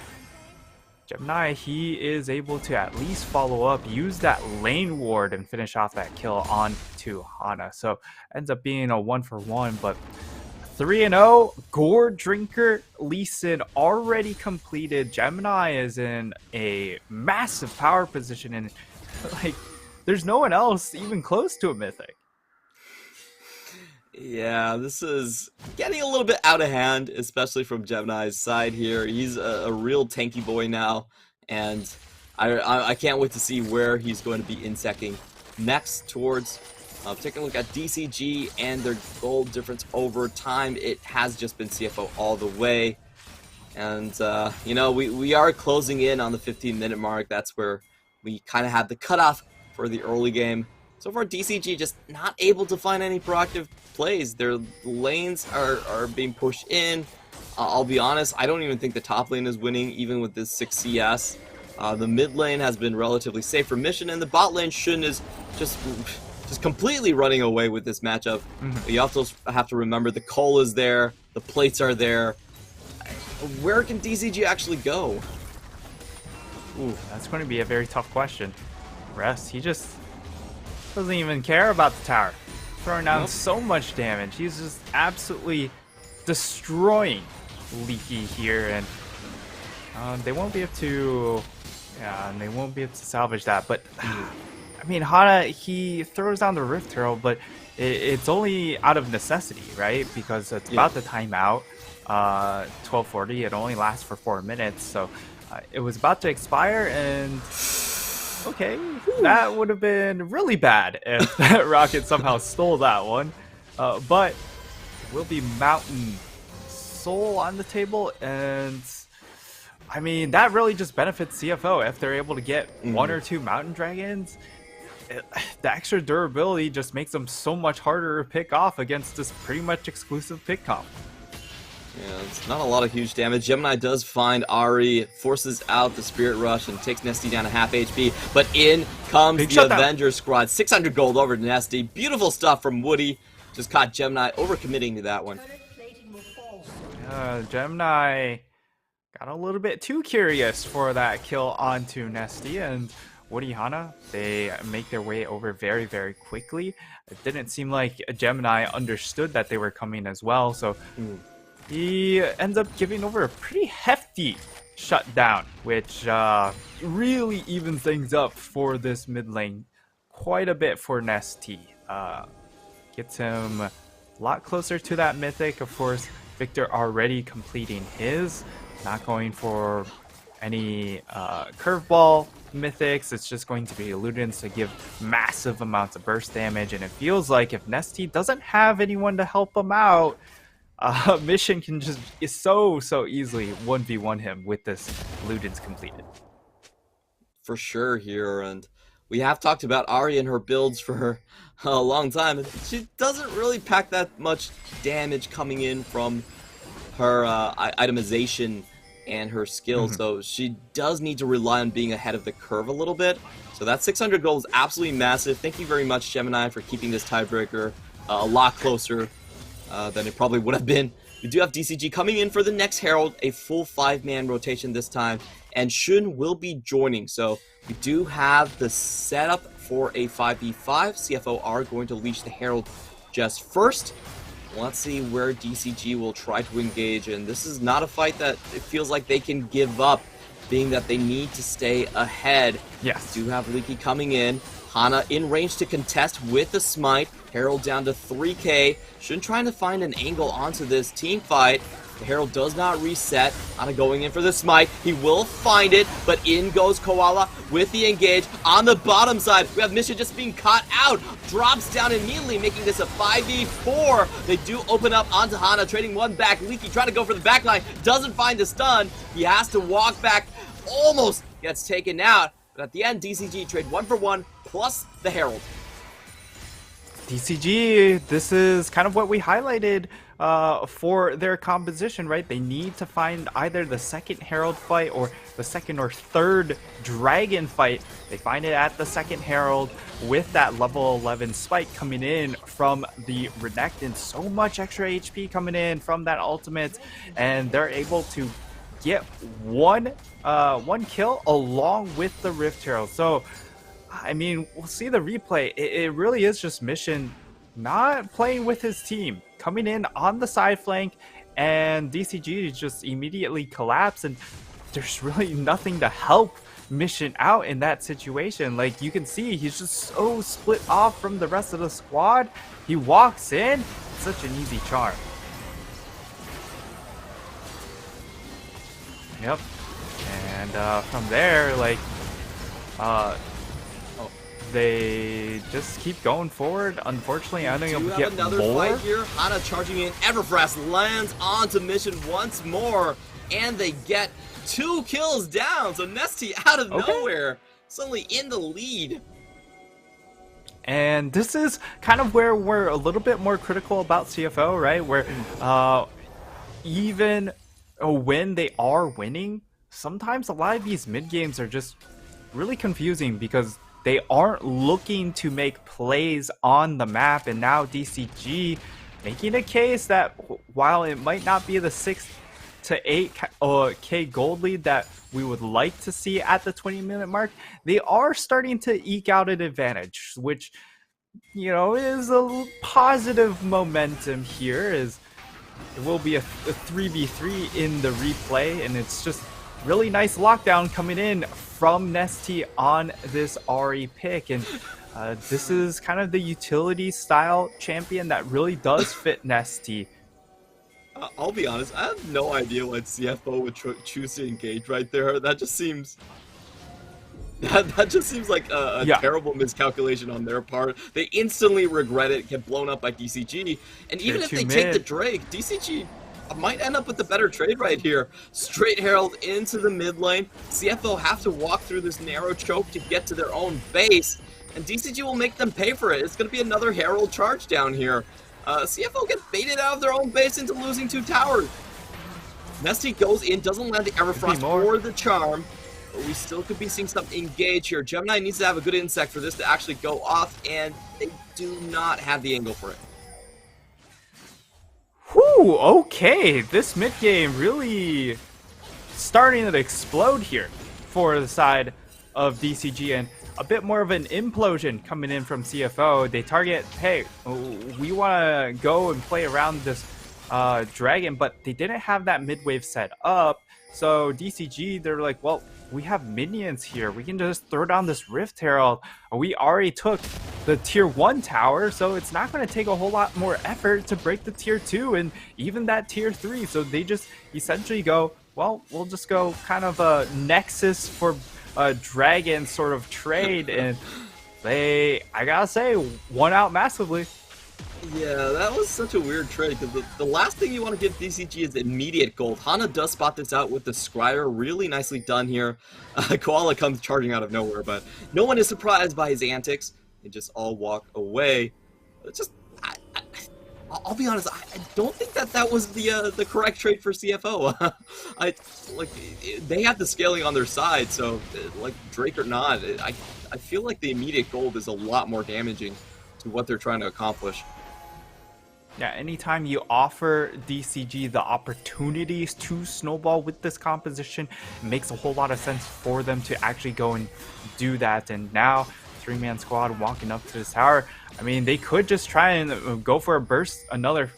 Gemini, he is able to at least follow up, use that lane ward, and finish off that kill onto Hana. So ends up being a 1-for-1, but 3-0. Gore Drinker, Lee Sin already completed. Gemini is in a massive power position, and like, there's no one else even close to a Mythic. Yeah, this is getting a little bit out of hand, especially from Gemini's side here. He's a real tanky boy now, and I can't wait to see where he's going to be insecting next towards. Taking a look at DCG and their gold difference over time, it has just been CFO all the way. And, you know, we are closing in on the 15-minute mark. That's where we kind of had the cutoff for the early game. So far, DCG just not able to find any proactive plays. Their lanes are being pushed in. I'll be honest, I don't even think the top lane is winning, even with this 6 CS. The mid lane has been relatively safe for Mission, and the bot lane Shun is just completely running away with this matchup. You also have to remember the Cole is there, the plates are there. Where can DCG actually go? Ooh, that's going to be a very tough question. Rest, he just doesn't even care about the tower. Throwing down so much damage. He's just absolutely destroying Leaky here, and they won't be able to, and they won't be able to salvage that. But I mean, Hana, he throws down the Rift Herald, but it's only out of necessity, right? Because it's about to time out. 12:40. It only lasts for 4 minutes, so it was about to expire, and okay, that would have been really bad if that Rocket somehow stole that one. But will be Mountain Soul on the table, and I mean, that really just benefits CFO if they're able to get 1 or 2 Mountain Dragons. The extra durability just makes them so much harder to pick off against this pretty much exclusive pick comp. Yeah, it's not a lot of huge damage. Gemini does find Ahri, forces out the Spirit Rush, and takes Nesty down to half HP. But in comes Big the shutdown. Avenger squad. 600 gold over to Nesty. Beautiful stuff from Woody. Just caught Gemini overcommitting to that one. Gemini got a little bit too curious for that kill onto Nesty, and Woody Hana, they make their way over very, very quickly. It didn't seem like Gemini understood that they were coming as well, so he ends up giving over a pretty hefty shutdown, which really evens things up for this mid lane quite a bit for Nesty. Gets him a lot closer to that Mythic. Of course, Victor already completing his, not going for any curveball Mythics. It's just going to be Ludens to give massive amounts of burst damage, and it feels like if Nesty doesn't have anyone to help him out, Mission can just so easily 1v1 him with this Ludens completed. For sure here, and we have talked about Ahri and her builds for a long time, and she doesn't really pack that much damage coming in from her itemization and her skills, so she does need to rely on being ahead of the curve a little bit. So that 600 gold is absolutely massive. Thank you very much, Gemini, for keeping this tiebreaker a lot closer than it probably would have been. We do have DCG coming in for the next Herald, a full 5-man rotation this time, and Shun will be joining. So we do have the setup for a 5v5. CFO are going to leash the Herald just first. Let's see where DCG will try to engage, and this is not a fight that it feels like they can give up, being that they need to stay ahead. Yes. Do have Leaky coming in. Hana in range to contest with the Smite. Herald down to 3k. Shun trying to find an angle onto this team fight. The Herald does not reset. Hana going in for the Smite. He will find it, but in goes Koala with the engage. On the bottom side, we have Mission just being caught out. Drops down immediately, making this a 5v4. They do open up onto Hana, trading one back. Leaky trying to go for the backline. Doesn't find the stun. He has to walk back. Almost gets taken out. But at the end, DCG trade 1-for-1 plus the Herald. DCG, this is kind of what we highlighted for their composition, right? They need to find either the second Herald fight or the second or third Dragon fight. They find it at the second Herald with that level 11 spike coming in from the Renekton. So much extra HP coming in from that ultimate, and they're able to get one kill along with the Rift Herald. So I mean, we'll see the replay. It really is just Mission not playing with his team. coming in on the side flank, and DCG just immediately collapse, and there's really nothing to help Mission out in that situation. Like, you can see he's just so split off from the rest of the squad. He walks in, such an easy charm. Yep. And from there, like, they just keep going forward. Unfortunately, I think we'll get another more. fight here. Hana charging in. Everfrost lands onto Mission once more, and they get 2 kills down. So Nesty out of nowhere, suddenly in the lead. And this is kind of where we're a little bit more critical about CFO, right? Where even when they are winning, sometimes a lot of these mid games are just really confusing because they aren't looking to make plays on the map. And now DCG making a case that while it might not be the 6 to 8k gold lead that we would like to see at the 20-minute mark, they are starting to eke out an advantage, which, you know, is a positive momentum here. Is it will be a 3v3 in the replay, and it's just really nice lockdown coming in from Nesty on this Ahri pick. And this is kind of the utility style champion that really does fit Nesty. I'll be honest, I have no idea why CFO would choose to engage right there. That just seems... That just seems like a terrible miscalculation on their part. They instantly regret it, get blown up by DCG, and even if they take the Drake, DCG might end up with the better trade right here. Straight Herald into the mid lane. CFO have to walk through this narrow choke to get to their own base, and DCG will make them pay for it. It's going to be another Herald charge down here. CFO get baited out of their own base into losing 2 towers. Nesty goes in, doesn't land the Everfrost or the Charm. But we still could be seeing some engage here. Gemini needs to have a good insect for this to actually go off, and they do not have the angle for it. Whew, okay. This mid game really starting to explode here for the side of DCG, and a bit more of an implosion coming in from CFO. They target, hey, we want to go and play around this dragon, but they didn't have that mid wave set up. So DCG, they're like, well, we have minions here. We can just throw down this Rift Herald. We already took the tier 1 tower, so it's not going to take a whole lot more effort to break the tier 2 and even that tier 3. So they just essentially go, well, we'll just go kind of a Nexus for a dragon sort of trade, and they, I gotta say, won out massively. Yeah, that was such a weird trade, because the last thing you want to give DCG is immediate gold. Hana does spot this out with the Scryer. Really nicely done here. Koala comes charging out of nowhere, but no one is surprised by his antics. They just all walk away. It's just, I'll be honest, I don't think that was the correct trade for CFO. They have the scaling on their side, so like Drake or not, I feel like the immediate gold is a lot more damaging to what they're trying to accomplish. Yeah, anytime you offer DCG the opportunities to snowball with this composition, it makes a whole lot of sense for them to actually go and do that. And now, 3-man squad walking up to this tower. I mean, they could just try and go for a burst, another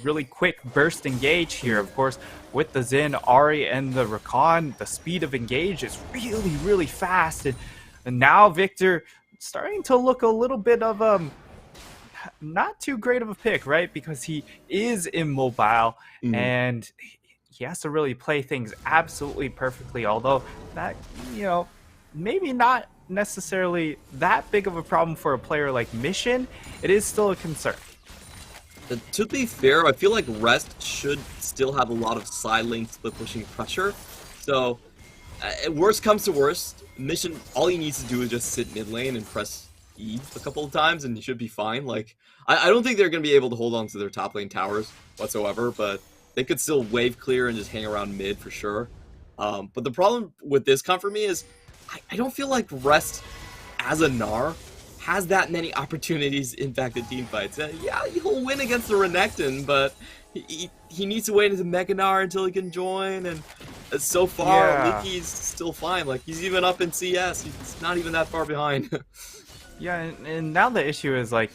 really quick burst engage here. Of course, with the Xin, Ahri, and the Rakan, the speed of engage is really, really fast. And now Victor starting to look a little bit of not too great of a pick, right? Because he is immobile and he has to really play things absolutely perfectly. Although that, you know, maybe not necessarily that big of a problem for a player like Mission, it is still a concern. To be fair, I feel like Rest should still have a lot of side lane split pushing pressure. So, worst comes to worst, Mission, all he needs to do is just sit mid lane and press E a couple of times and he should be fine. Like, I don't think they're going to be able to hold on to their top lane towers whatsoever, but they could still wave clear and just hang around mid for sure. But the problem with this comp for me is I don't feel like Rest as a Gnar has that many opportunities in fact in team fights. Yeah, he'll win against the Renekton, but he needs to wait into Mega Gnar until he can join, and so far Leaky's still fine. Like, he's even up in CS. He's not even that far behind. Yeah, and now the issue is, like,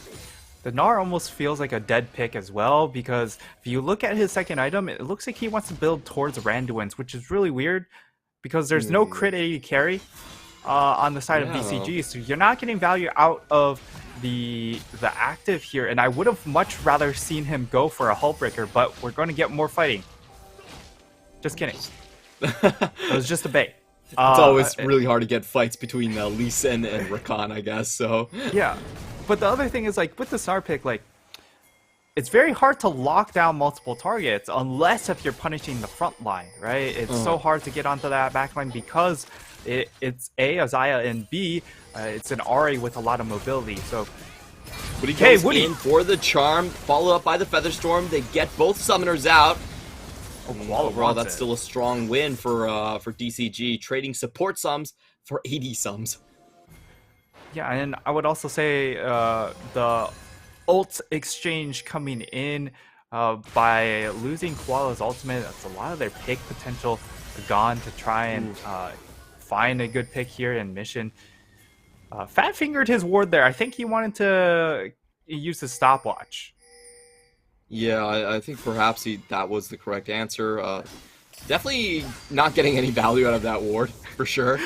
The Gnar almost feels like a dead pick as well, because if you look at his second item, it looks like he wants to build towards Randuin's, which is really weird, because there's no crit 80 carry on the side of DCG, so you're not getting value out of the active here, and I would have much rather seen him go for a Hullbreaker, but we're going to get more fighting. Just kidding. It was just a bait. It's always really hard to get fights between Lee Sin and Rakan, I guess, so... Yeah. But the other thing is, like, with the Star pick, like, it's very hard to lock down multiple targets unless if you're punishing the front line, right? It's so hard to get onto that back line because it's A, a Xayah, and B, it's an Ahri with a lot of mobility, so... Woody goes in for the charm, followed up by the Featherstorm. They get both summoners out. Overall, that's still a strong win for DCG, trading support sums for 80 sums. Yeah, and I would also say the ult exchange coming in by losing Koala's ultimate, that's a lot of their pick potential gone to try and find a good pick here in Mission. Fat fingered his ward there. I think he wanted to use his stopwatch. Yeah, I think perhaps that was the correct answer. Definitely not getting any value out of that ward, for sure.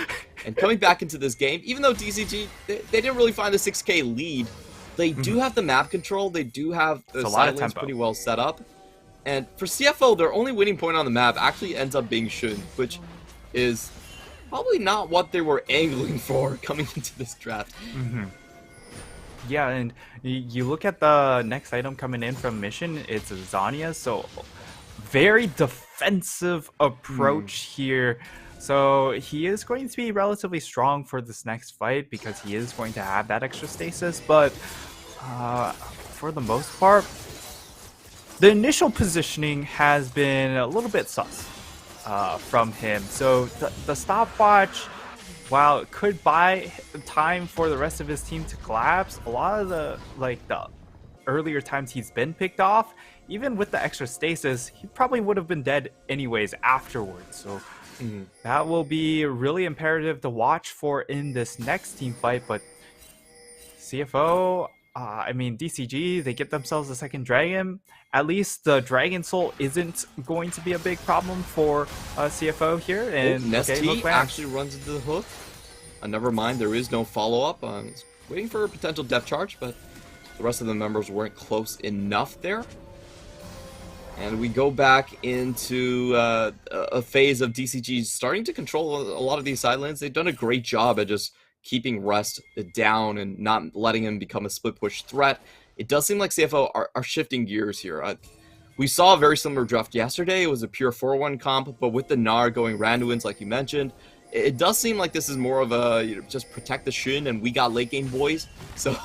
And coming back into this game, even though DCG, they didn't really find the 6k lead, they do have the map control, they do have the side lanes pretty well set up. And for CFO, their only winning point on the map actually ends up being Shun, which is probably not what they were angling for coming into this draft. Yeah, and you look at the next item coming in from Mission, it's Zanya, so very defensive approach here. So he is going to be relatively strong for this next fight because he is going to have that extra stasis, but for the most part, the initial positioning has been a little bit sus from him. So the stopwatch, while it could buy time for the rest of his team to collapse, a lot of the earlier times he's been picked off, even with the extra stasis, he probably would have been dead anyways afterwards. So that will be really imperative to watch for in this next team fight. But CFO, I mean DCG, they get themselves a second dragon. At least the Dragon Soul isn't going to be a big problem for CFO here. And Nesty actually runs into the hook. Never mind, there is no follow-up. Waiting for a potential depth charge, but the rest of the members weren't close enough there. And we go back into a phase of DCG starting to control a lot of these side lanes. They've done a great job at just keeping Rest down and not letting him become a split push threat. It does seem like CFO are shifting gears here. We saw a very similar draft yesterday. It was a pure 4-1 comp, but with the Gnar going Randuin's, like you mentioned, it does seem like this is more of a just protect the Shin and we got late game boys. So,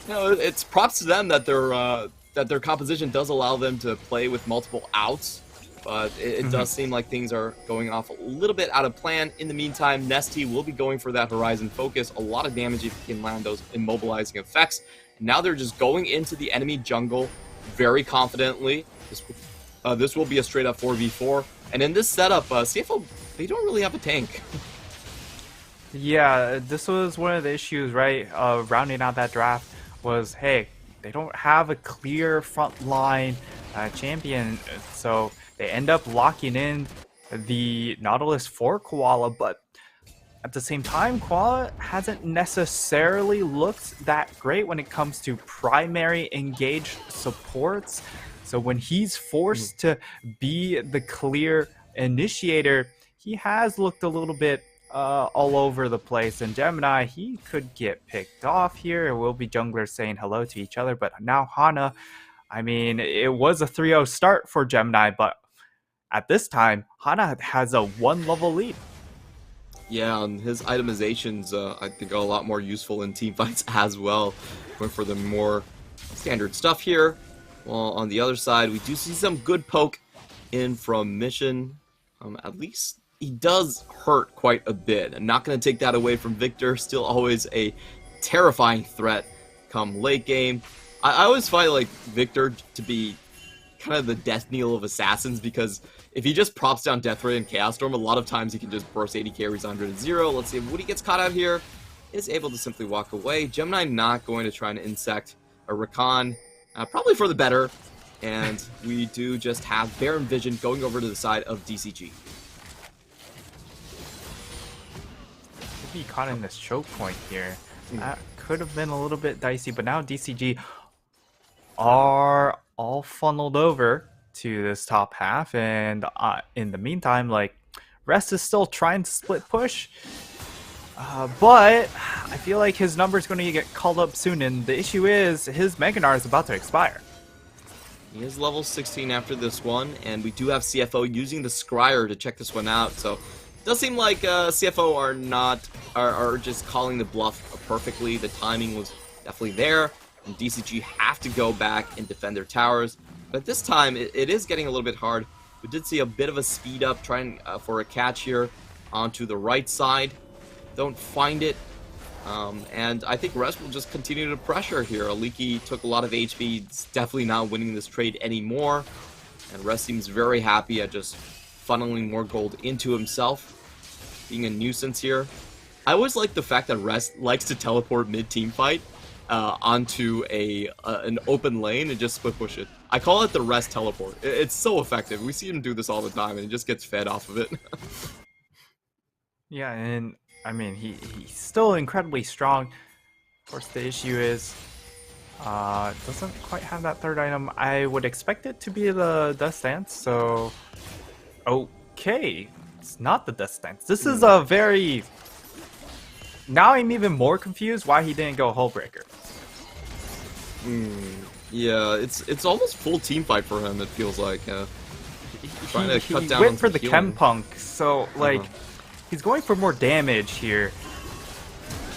it's props to them that their composition does allow them to play with multiple outs. But it does seem like things are going off a little bit out of plan. In the meantime, Nesty will be going for that Horizon focus. A lot of damage if he can land those immobilizing effects. Now they're just going into the enemy jungle very confidently. This will be a straight up 4v4. And in this setup, CFO, they don't really have a tank. Yeah, this was one of the issues, right? Rounding out that draft was, hey, they don't have a clear frontline champion. So they end up locking in the Nautilus for Koala, but at the same time, Koala hasn't necessarily looked that great when it comes to primary engaged supports. So when he's forced to be the clear initiator, he has looked a little bit all over the place. And Gemini, he could get picked off here. It will be junglers saying hello to each other. But now Hana, I mean, it was a 3-0 start for Gemini, but at this time, Hana has a 1-level lead. Yeah, and his itemizations, I think, are a lot more useful in team fights as well. Going for the more standard stuff here. Well, on the other side, we do see some good poke in from Mission. At least he does hurt quite a bit. I'm not going to take that away from Victor. Still always a terrifying threat come late game. I always find like Victor to be kind of the death knell of assassins, because if he just props down Death Ray and Chaos Storm, a lot of times he can just burst 80 carries 100 and 0. Let's see if Woody gets caught out here. is able to simply walk away. Gemini not going to try and insect a Rakan, probably for the better. And we do just have Baron Vision going over to the side of DCG. Could be caught in this choke point here. That could have been a little bit dicey, but now DCG are all funneled over to this top half, and in the meantime, like, Rest is still trying to split push, but I feel like his number's going to get called up soon, and the issue is his Mega Gnar is about to expire. He is level 16 after this one, and we do have CFO using the Scryer to check this one out, so it does seem like CFO are just calling the bluff perfectly. The timing was definitely there, and DCG have to go back and defend their towers. But this time, it is getting a little bit hard. We did see a bit of a speed up trying for a catch here onto the right side. Don't find it. And I think Rest will just continue to pressure here. Aliki took a lot of HP. He's definitely not winning this trade anymore. And Rest seems very happy at just funneling more gold into himself, being a nuisance here. I always like the fact that Rest likes to teleport mid-team fight onto an open lane and just split push it. I call it the Rest teleport. It's so effective. We see him do this all the time, and he just gets fed off of it. Yeah, and I mean, he's still incredibly strong. Of course, the issue is doesn't quite have that third item. I would expect it to be the Dust Dance, so okay, it's not the Dust Dance. This is a very... Now I'm even more confused why he didn't go Hullbreaker. Yeah, it's almost full team fight for him, it feels like. Trying to cut down went on for the healing. Chem Punk, so like he's going for more damage here.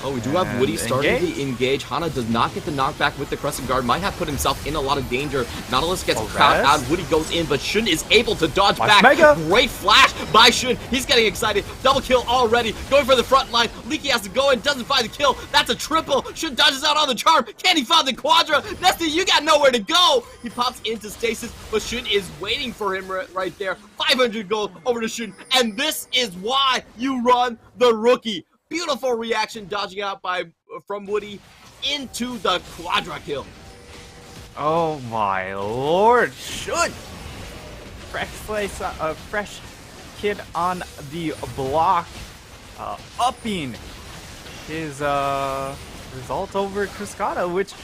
Oh, we do have Woody starting to engage. Hana does not get the knockback with the Crescent Guard. Might have put himself in a lot of danger. Nautilus gets caught out. Woody goes in, but Shun is able to dodge back. Mega. Great flash by Shun. He's getting excited. Double kill already. Going for the front line. Leaky has to go in. Doesn't find the kill. That's a triple. Shun dodges out on the charm. Can he find the Quadra? Nesty, you got nowhere to go. He pops into stasis, but Shun is waiting for him right there. 500 gold over to Shun. And this is why you run the rookie. Beautiful reaction, dodging out from Woody into the Quadra kill. Oh my lord! Should fresh place, fresh kid on the block, upping his result over Cascada, which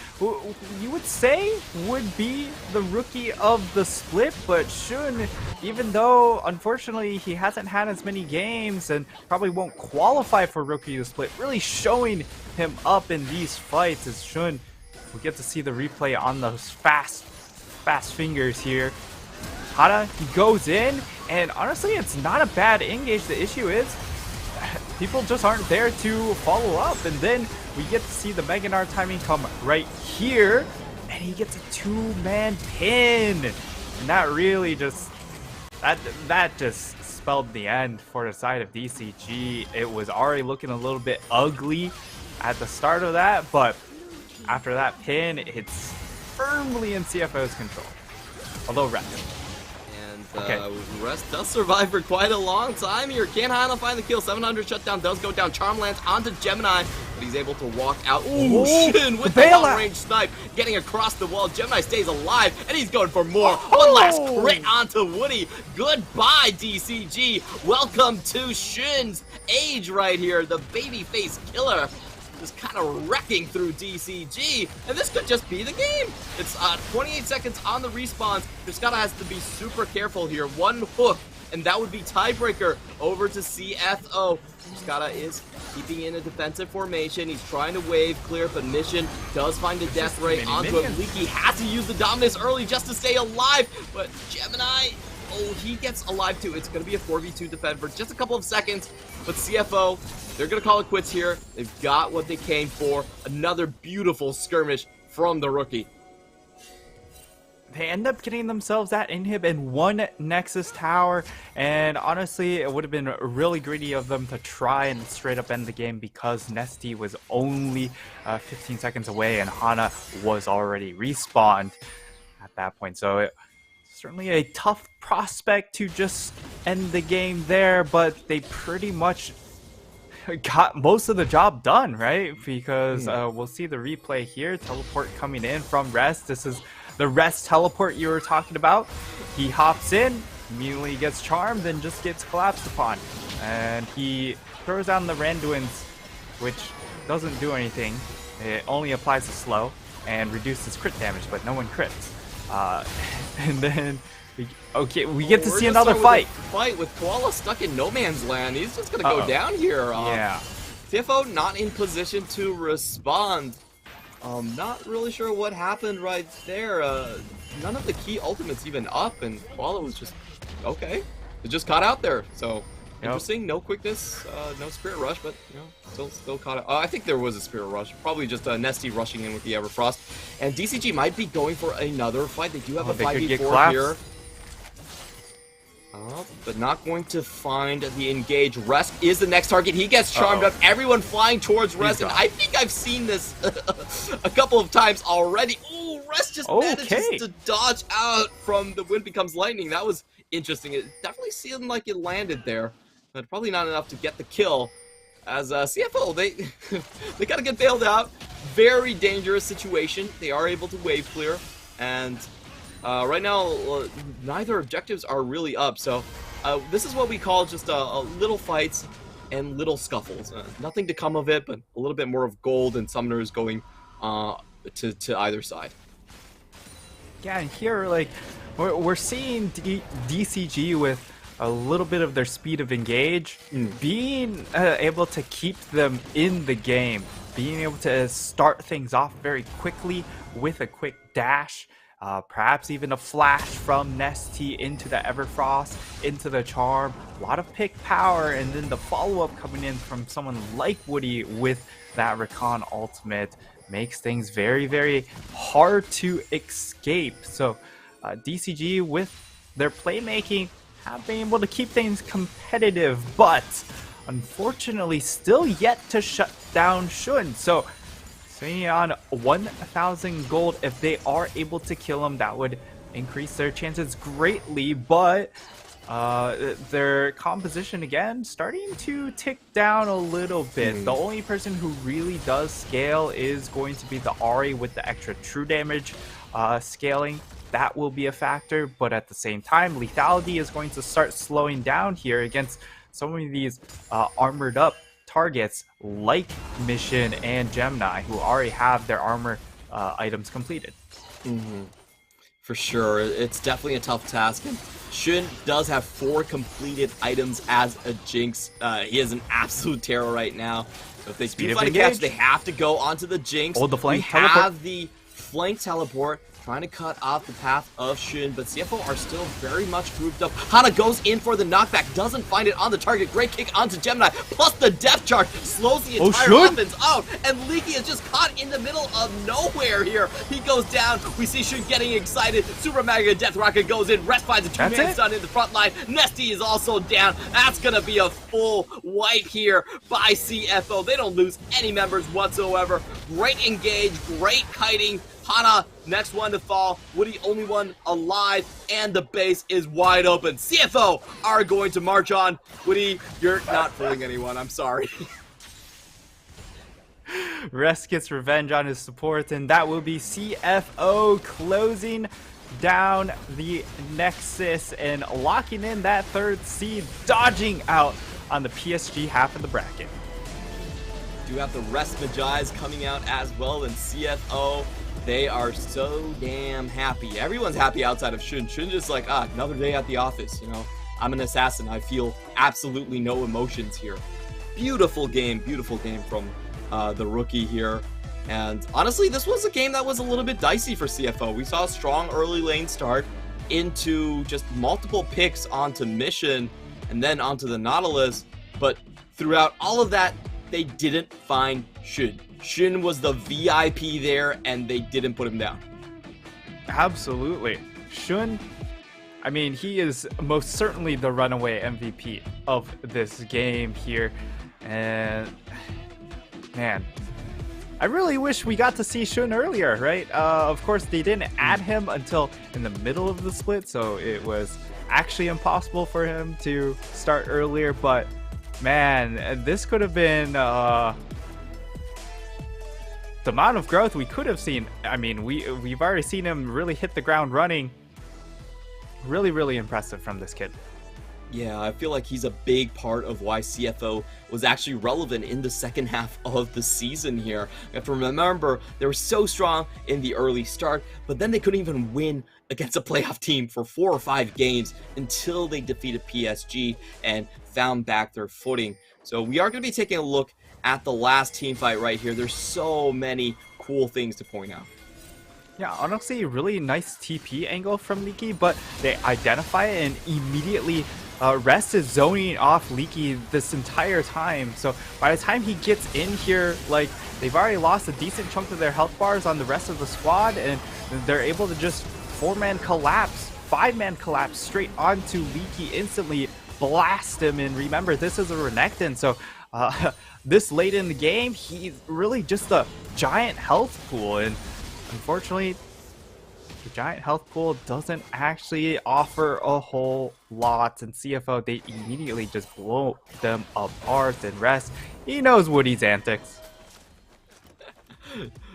you would say would be the rookie of the split, but Shun, even though unfortunately he hasn't had as many games and probably won't qualify for rookie of the split, really showing him up in these fights as Shun. We get to see the replay on those fast fingers here. Hana, he goes in, and honestly it's not a bad engage. The issue is people just aren't there to follow up, and then we get to see the Mega Gnar timing come right here, and he gets a two-man pin, and that really just that just spelled the end for the side of DCG. It was already looking a little bit ugly at the start of that, but after that pin, it's firmly in CFO's control. Although Rest does survive for quite a long time here. Can Hana find the kill? 700 shutdown does go down. Charm lands onto Gemini, but he's able to walk out. Ooh, Shin with the long-range snipe, getting across the wall. Gemini stays alive, and he's going for more. One last crit onto Woody. Goodbye, DCG. Welcome to Shin's age right here. The babyface killer. Just kind of wrecking through DCG, and this could just be the game. It's 28 seconds on the respawns. Cascada has to be super careful here. One hook, and that would be Tiebreaker over to CFO. Cascada is keeping in a defensive formation. He's trying to wave clear, but Mission does find a death ray onto him. Leaky has to use the Dominus early just to stay alive, but Gemini, he gets alive too. It's going to be a 4v2 defend for just a couple of seconds, but CFO, they're going to call it quits here. They've got what they came for. Another beautiful skirmish from the rookie. They end up getting themselves that inhib and one Nexus tower, and honestly it would have been really greedy of them to try and straight up end the game because Nesty was only 15 seconds away and Hana was already respawned at that point. So it's certainly a tough prospect to just end the game there, but they pretty much got most of the job done, right? Because we'll see the replay here. Teleport coming in from Rest. This is the Rest teleport you were talking about. He hops in, immediately gets charmed, and just gets collapsed upon. And he throws down the Randuin's, which doesn't do anything. It only applies a slow and reduces crit damage, but no one crits. And then we get to see another fight. Fight with Koala stuck in no man's land. He's just gonna go down here. Yeah. CFO not in position to respond. Not really sure what happened right there. None of the key ultimates even up, and Koala was just okay. It just caught out there. So interesting. No quickness, no spirit rush, but you know, still caught out. I think there was a spirit rush. Probably just Nesty rushing in with the Everfrost. And DCG might be going for another fight. They do have a 5v4 here. But not going to find the engage. Rest is the next target. He gets charmed up. Everyone flying towards Rest, and I think I've seen this a couple of times already. Ooh, Rest just manages to dodge out from the Wind Becomes Lightning. That was interesting. It definitely seemed like it landed there, but probably not enough to get the kill. As CFO, they gotta get bailed out. Very dangerous situation. They are able to wave clear, and right now, neither objectives are really up, so this is what we call just little fights and little scuffles. Nothing to come of it, but a little bit more of gold and summoners going to either side. Yeah, and here, like, we're seeing DCG with a little bit of their speed of engage, being able to keep them in the game, being able to start things off very quickly with a quick dash. Perhaps even a flash from Nesty into the Everfrost, into the Charm. A lot of pick power, and then the follow-up coming in from someone like Woody with that Recon ultimate makes things very, very hard to escape. So DCG with their playmaking have been able to keep things competitive, but unfortunately still yet to shut down Shun. So swinging on 1,000 gold, if they are able to kill him, that would increase their chances greatly, but their composition again starting to tick down a little bit. The only person who really does scale is going to be the Ahri with the extra true damage scaling. That will be a factor, but at the same time, lethality is going to start slowing down here against some of these armored up targets like Mission and Gemini, who already have their armor items completed. For sure, it's definitely a tough task. And Shun does have 4 completed items as a Jinx. He is an absolute terror right now. So if they do find a catch, they have to go onto the Jinx. Hold the flank, we have the flank teleport, trying to cut off the path of Shun, but CFO are still very much grouped up. Hana goes in for the knockback, doesn't find it on the target. Great kick onto Gemini, plus the depth charge slows the entire offense out, and Leaky is just caught in the middle of nowhere here. He goes down, we see Shun getting excited, Super Mega Death Rocket goes in, Rest finds a 2-man stun in the front line, Nesty is also down. That's gonna be a full wipe here by CFO. They don't lose any members whatsoever. Great engage, great kiting. Hana, next one to fall. Woody, only one alive, and the base is wide open. CFO are going to march on. Woody, you're not fooling anyone. I'm sorry. Rest gets revenge on his support, and that will be CFO closing down the Nexus and locking in that 3rd seed, dodging out on the PSG half of the bracket. Do have the Rest Magi's coming out as well, and CFO, they are so damn happy. Everyone's happy outside of Shun. Shun just like, another day at the office, you know. I'm an assassin. I feel absolutely no emotions here. Beautiful game from the rookie here. And honestly, this was a game that was a little bit dicey for CFO. We saw a strong early lane start into just multiple picks onto Mission and then onto the Nautilus. But throughout all of that, they didn't find Shun. Shun was the VIP there, and they didn't put him down. Absolutely. Shun, I mean, he is most certainly the runaway MVP of this game here. And, man, I really wish we got to see Shun earlier, right? Of course, they didn't add him until in the middle of the split, so it was actually impossible for him to start earlier, but Man, this could have been the amount of growth we could have seen. I mean, we've already seen him really hit the ground running. Really, really impressive from this kid. Yeah, I feel like he's a big part of why CFO was actually relevant in the second half of the season here. You have to remember, they were so strong in the early start, but then they couldn't even win against a playoff team for 4 or 5 games until they defeated PSG and found back their footing. So we are going to be taking a look at the last team fight right here. There's so many cool things to point out. Yeah, honestly, really nice TP angle from Leaky, but they identify it and immediately Rest is zoning off Leaky this entire time. So by the time he gets in here, like, they've already lost a decent chunk of their health bars on the rest of the squad, and they're able to just 4-man collapse, 5-man collapse straight onto Leaky, instantly blast him. And remember, this is a Renekton, so this late in the game, he's really just a giant health pool, and unfortunately, the giant health pool doesn't actually offer a whole lot, and CFO, they immediately just blow them apart, and Rest, he knows Woody's antics.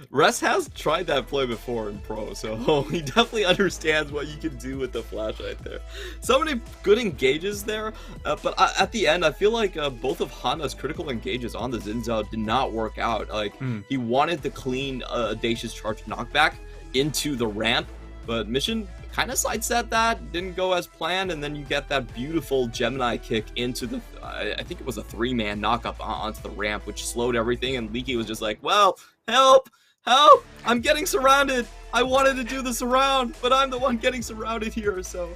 Rest has tried that play before in Pro, so he definitely understands what you can do with the flash right there. So many good engages there, but at the end, I feel like both of Hana's critical engages on the Zinzao did not work out. Like, he wanted the clean Audacious Charge knockback into the ramp, but Mission kind of sidestepped that, didn't go as planned, and then you get that beautiful Gemini kick into the, I think it was a 3-man knockup onto the ramp, which slowed everything, and Leaky was just like, well, help! Help! I'm getting surrounded! I wanted to do this around, but I'm the one getting surrounded here, so...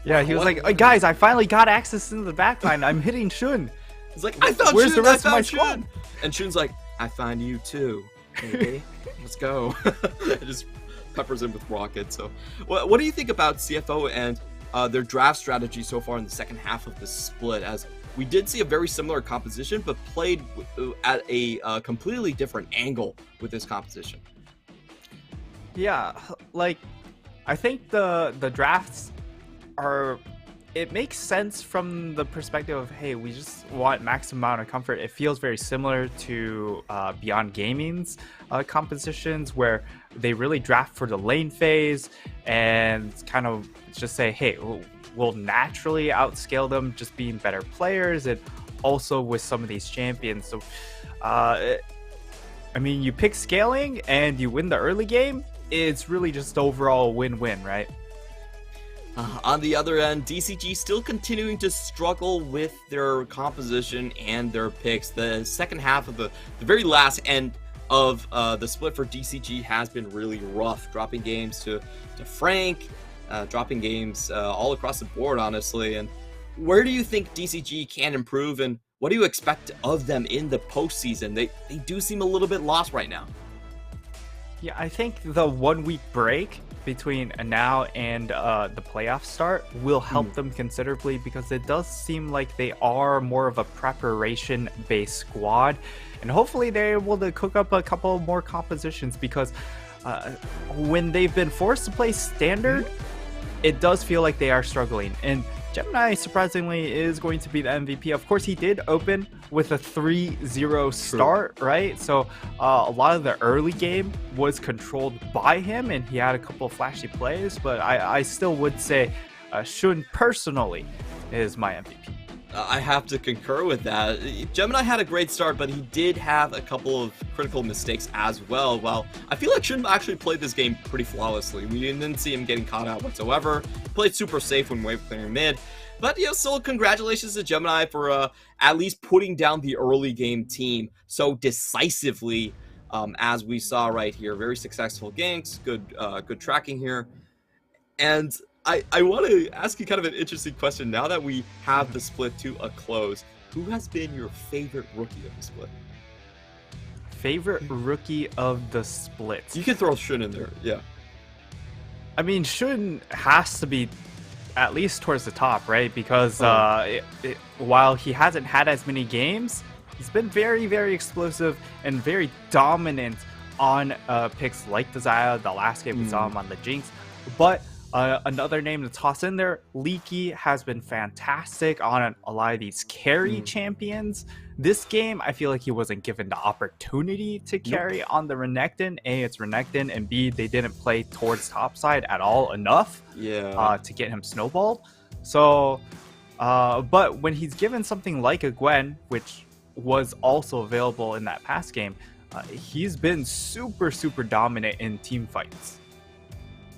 Yeah, he was like, hey, guys, I finally got access into the backline. I'm hitting Shun. He's like, I found Where's Shun! The rest I of my found squad? Shun! And Shun's like, I find you too. Okay, let's go. It just peppers him with rockets. So, what do you think about CFO and their draft strategy so far in the second half of the split? As we did see a very similar composition, but played at a completely different angle with this composition. Yeah, like, I think the drafts are, it makes sense from the perspective of, hey, we just want maximum amount of comfort. It feels very similar to Beyond Gaming's compositions, where they really draft for the lane phase and kind of just say, hey, we'll naturally outscale them just being better players, and also with some of these champions. So, I mean, you pick scaling and you win the early game, it's really just overall win-win, right? On the other end, DCG still continuing to struggle with their composition and their picks. The second half of the very last end of the split for DCG has been really rough, dropping games to Frank, dropping games all across the board, honestly. And where do you think DCG can improve, and what do you expect of them in the postseason? They do seem a little bit lost right now. Yeah, I think the 1 week break between now and the playoff start will help them considerably, because it does seem like they are more of a preparation-based squad, and hopefully they're able to cook up a couple more compositions, because when they've been forced to play standard, it does feel like they are struggling. And Gemini, surprisingly, is going to be the MVP. Of course, he did open with a 3-0 start, right? So a lot of the early game was controlled by him, and he had a couple of flashy plays, but I still would say Shun personally is my MVP. I have to concur with that. Gemini had a great start, but he did have a couple of critical mistakes as well. Well, I feel like Shun actually played this game pretty flawlessly. We didn't see him getting caught out whatsoever. He played super safe when wave clearing mid. But, you know, still congratulations to Gemini for at least putting down the early game team so decisively, as we saw right here. Very successful ganks, good tracking here. And I want to ask you kind of an interesting question. Now that we have the split to a close, who has been your favorite rookie of the split? Favorite rookie of the split? You can throw Shun in there, yeah. I mean, Shun has to be at least towards the top, right? Because while he hasn't had as many games, he's been very, very explosive and very dominant on picks like the Xayah. The last game we saw him on the Jinx. But Another name to toss in there, Leaky has been fantastic on a lot of these carry champions. This game, I feel like he wasn't given the opportunity to carry on the Renekton. A, it's Renekton, and B, they didn't play towards topside at all enough to get him snowballed. So, but when he's given something like a Gwen, which was also available in that past game, he's been super dominant in team fights.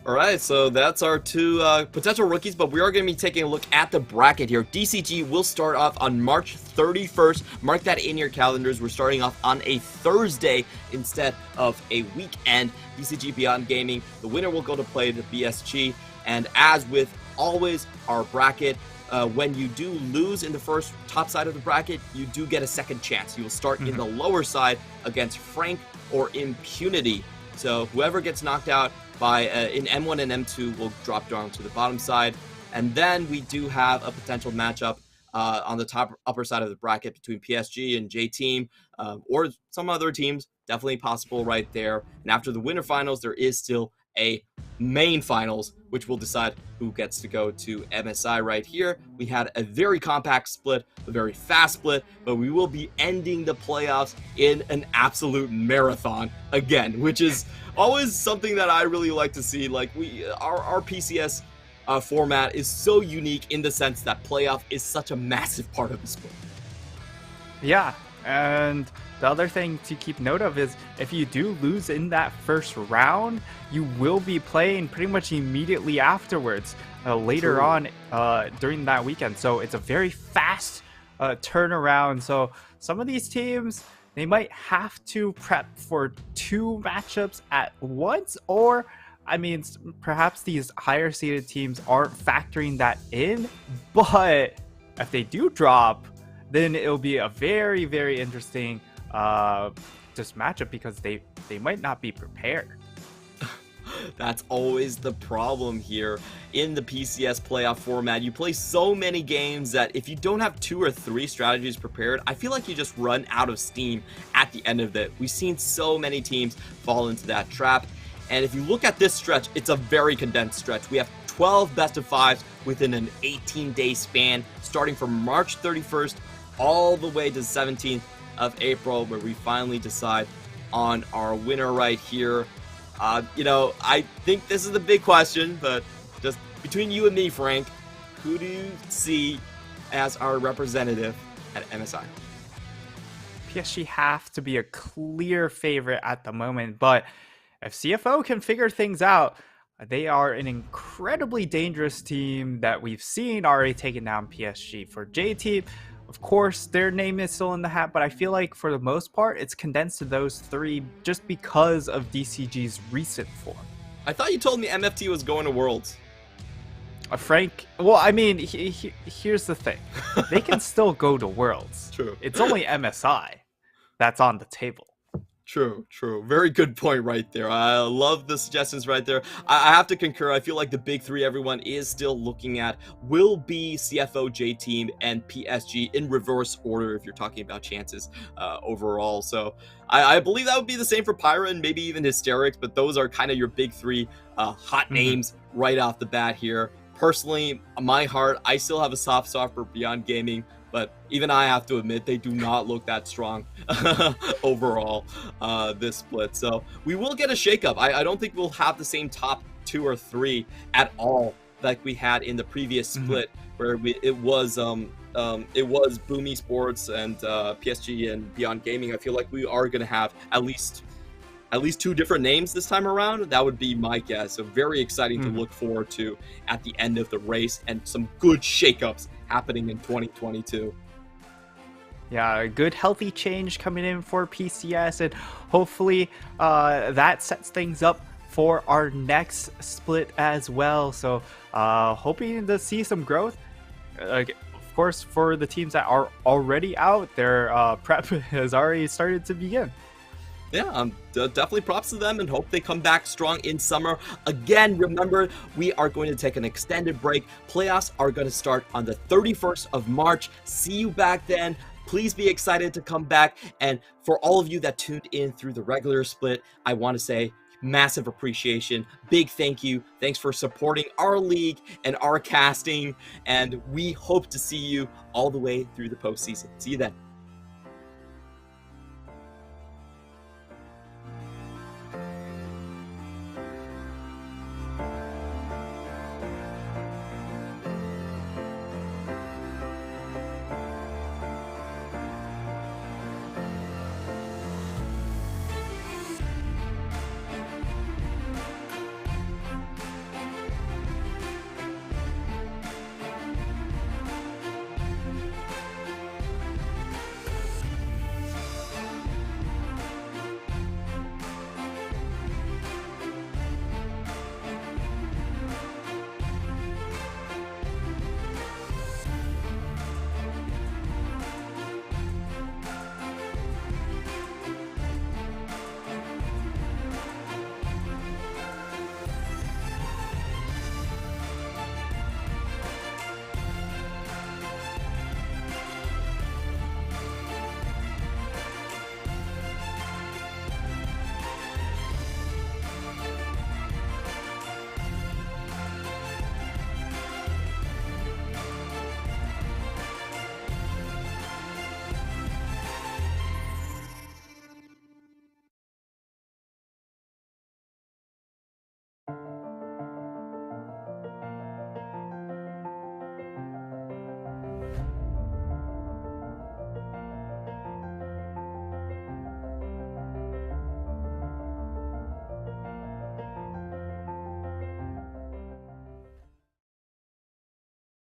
All right, so that's our two potential rookies, but we are going to be taking a look at the bracket here. DCG will start off on March 31st. Mark that in your calendars. We're starting off on a Thursday instead of a weekend. DCG Beyond Gaming, the winner will go to play the BSG. And as with always, our bracket, when you do lose in the first top side of the bracket, you do get a second chance. You will start in the lower side against Frank or Impunity. So whoever gets knocked out by in M1 and M2 will drop down to the bottom side. And then we do have a potential matchup on the upper side of the bracket between PSG and J-Team or some other teams. Definitely possible right there. And after the winter finals, there is still a main finals, which will decide who gets to go to MSI right here. We had a very compact split, a very fast split, but we will be ending the playoffs in an absolute marathon again, which is always something that I really like to see. Like our PCS format is so unique in the sense that playoff is such a massive part of the sport. Yeah, and the other thing to keep note of is if you do lose in that first round, you will be playing pretty much immediately afterwards, later on during that weekend. So it's a very fast turnaround. So some of these teams, they might have to prep for 2 matchups at once, or I mean, perhaps these higher seeded teams aren't factoring that in, but if they do drop, then it'll be a very interesting just matchup because they might not be prepared. That's always the problem here in the PCS playoff format. You play so many games that if you don't have 2 or 3 strategies prepared, I feel like you just run out of steam at the end of it. We've seen so many teams fall into that trap. And if you look at this stretch, it's a very condensed stretch. We have 12 best of 5s within an 18-day span, starting from March 31st all the way to 17th of April, where we finally decide on our winner right here. You know, I think this is the big question, but just between you and me, Frank, who do you see as our representative at MSI? PSG have to be a clear favorite at the moment, but if CFO can figure things out, they are an incredibly dangerous team that we've seen already taking down PSG. For J-Team, of course, their name is still in the hat, but I feel like for the most part, it's condensed to those 3 just because of DCG's recent form. I thought you told me MFT was going to Worlds. Frank, well, I mean, here's the thing. They can still go to Worlds. True. It's only MSI that's on the table. True. Very good point right there. I love the suggestions right there. I have to concur. I feel like the big 3 everyone is still looking at will be CFO, J-Team, and PSG in reverse order if you're talking about chances overall. So I believe that would be the same for Pyra and maybe even Hysterics, but those are kind of your big 3 hot names right off the bat here. Personally, my heart, I still have a soft spot for Beyond Gaming, but even I have to admit they do not look that strong overall this split. So we will get a shakeup. I don't think we'll have the same top 2 or 3 at all like we had in the previous split, where it was Boomy Sports and PSG and Beyond Gaming. I feel like we are going to have at least 2 different names this time around. That would be my guess. So very exciting to look forward to at the end of the race, and some good shakeups happening in 2022. Yeah, a good healthy change coming in for PCS, and hopefully that sets things up for our next split as well. So hoping to see some growth. Of course, for the teams that are already out, their prep has already started to begin. Yeah, definitely props to them, and hope they come back strong in summer. Again, remember, we are going to take an extended break. Playoffs are going to start on the 31st of March. See you back then. Please be excited to come back. And for all of you that tuned in through the regular split, I want to say massive appreciation. Big thank you. Thanks for supporting our league and our casting, and we hope to see you all the way through the postseason. See you then.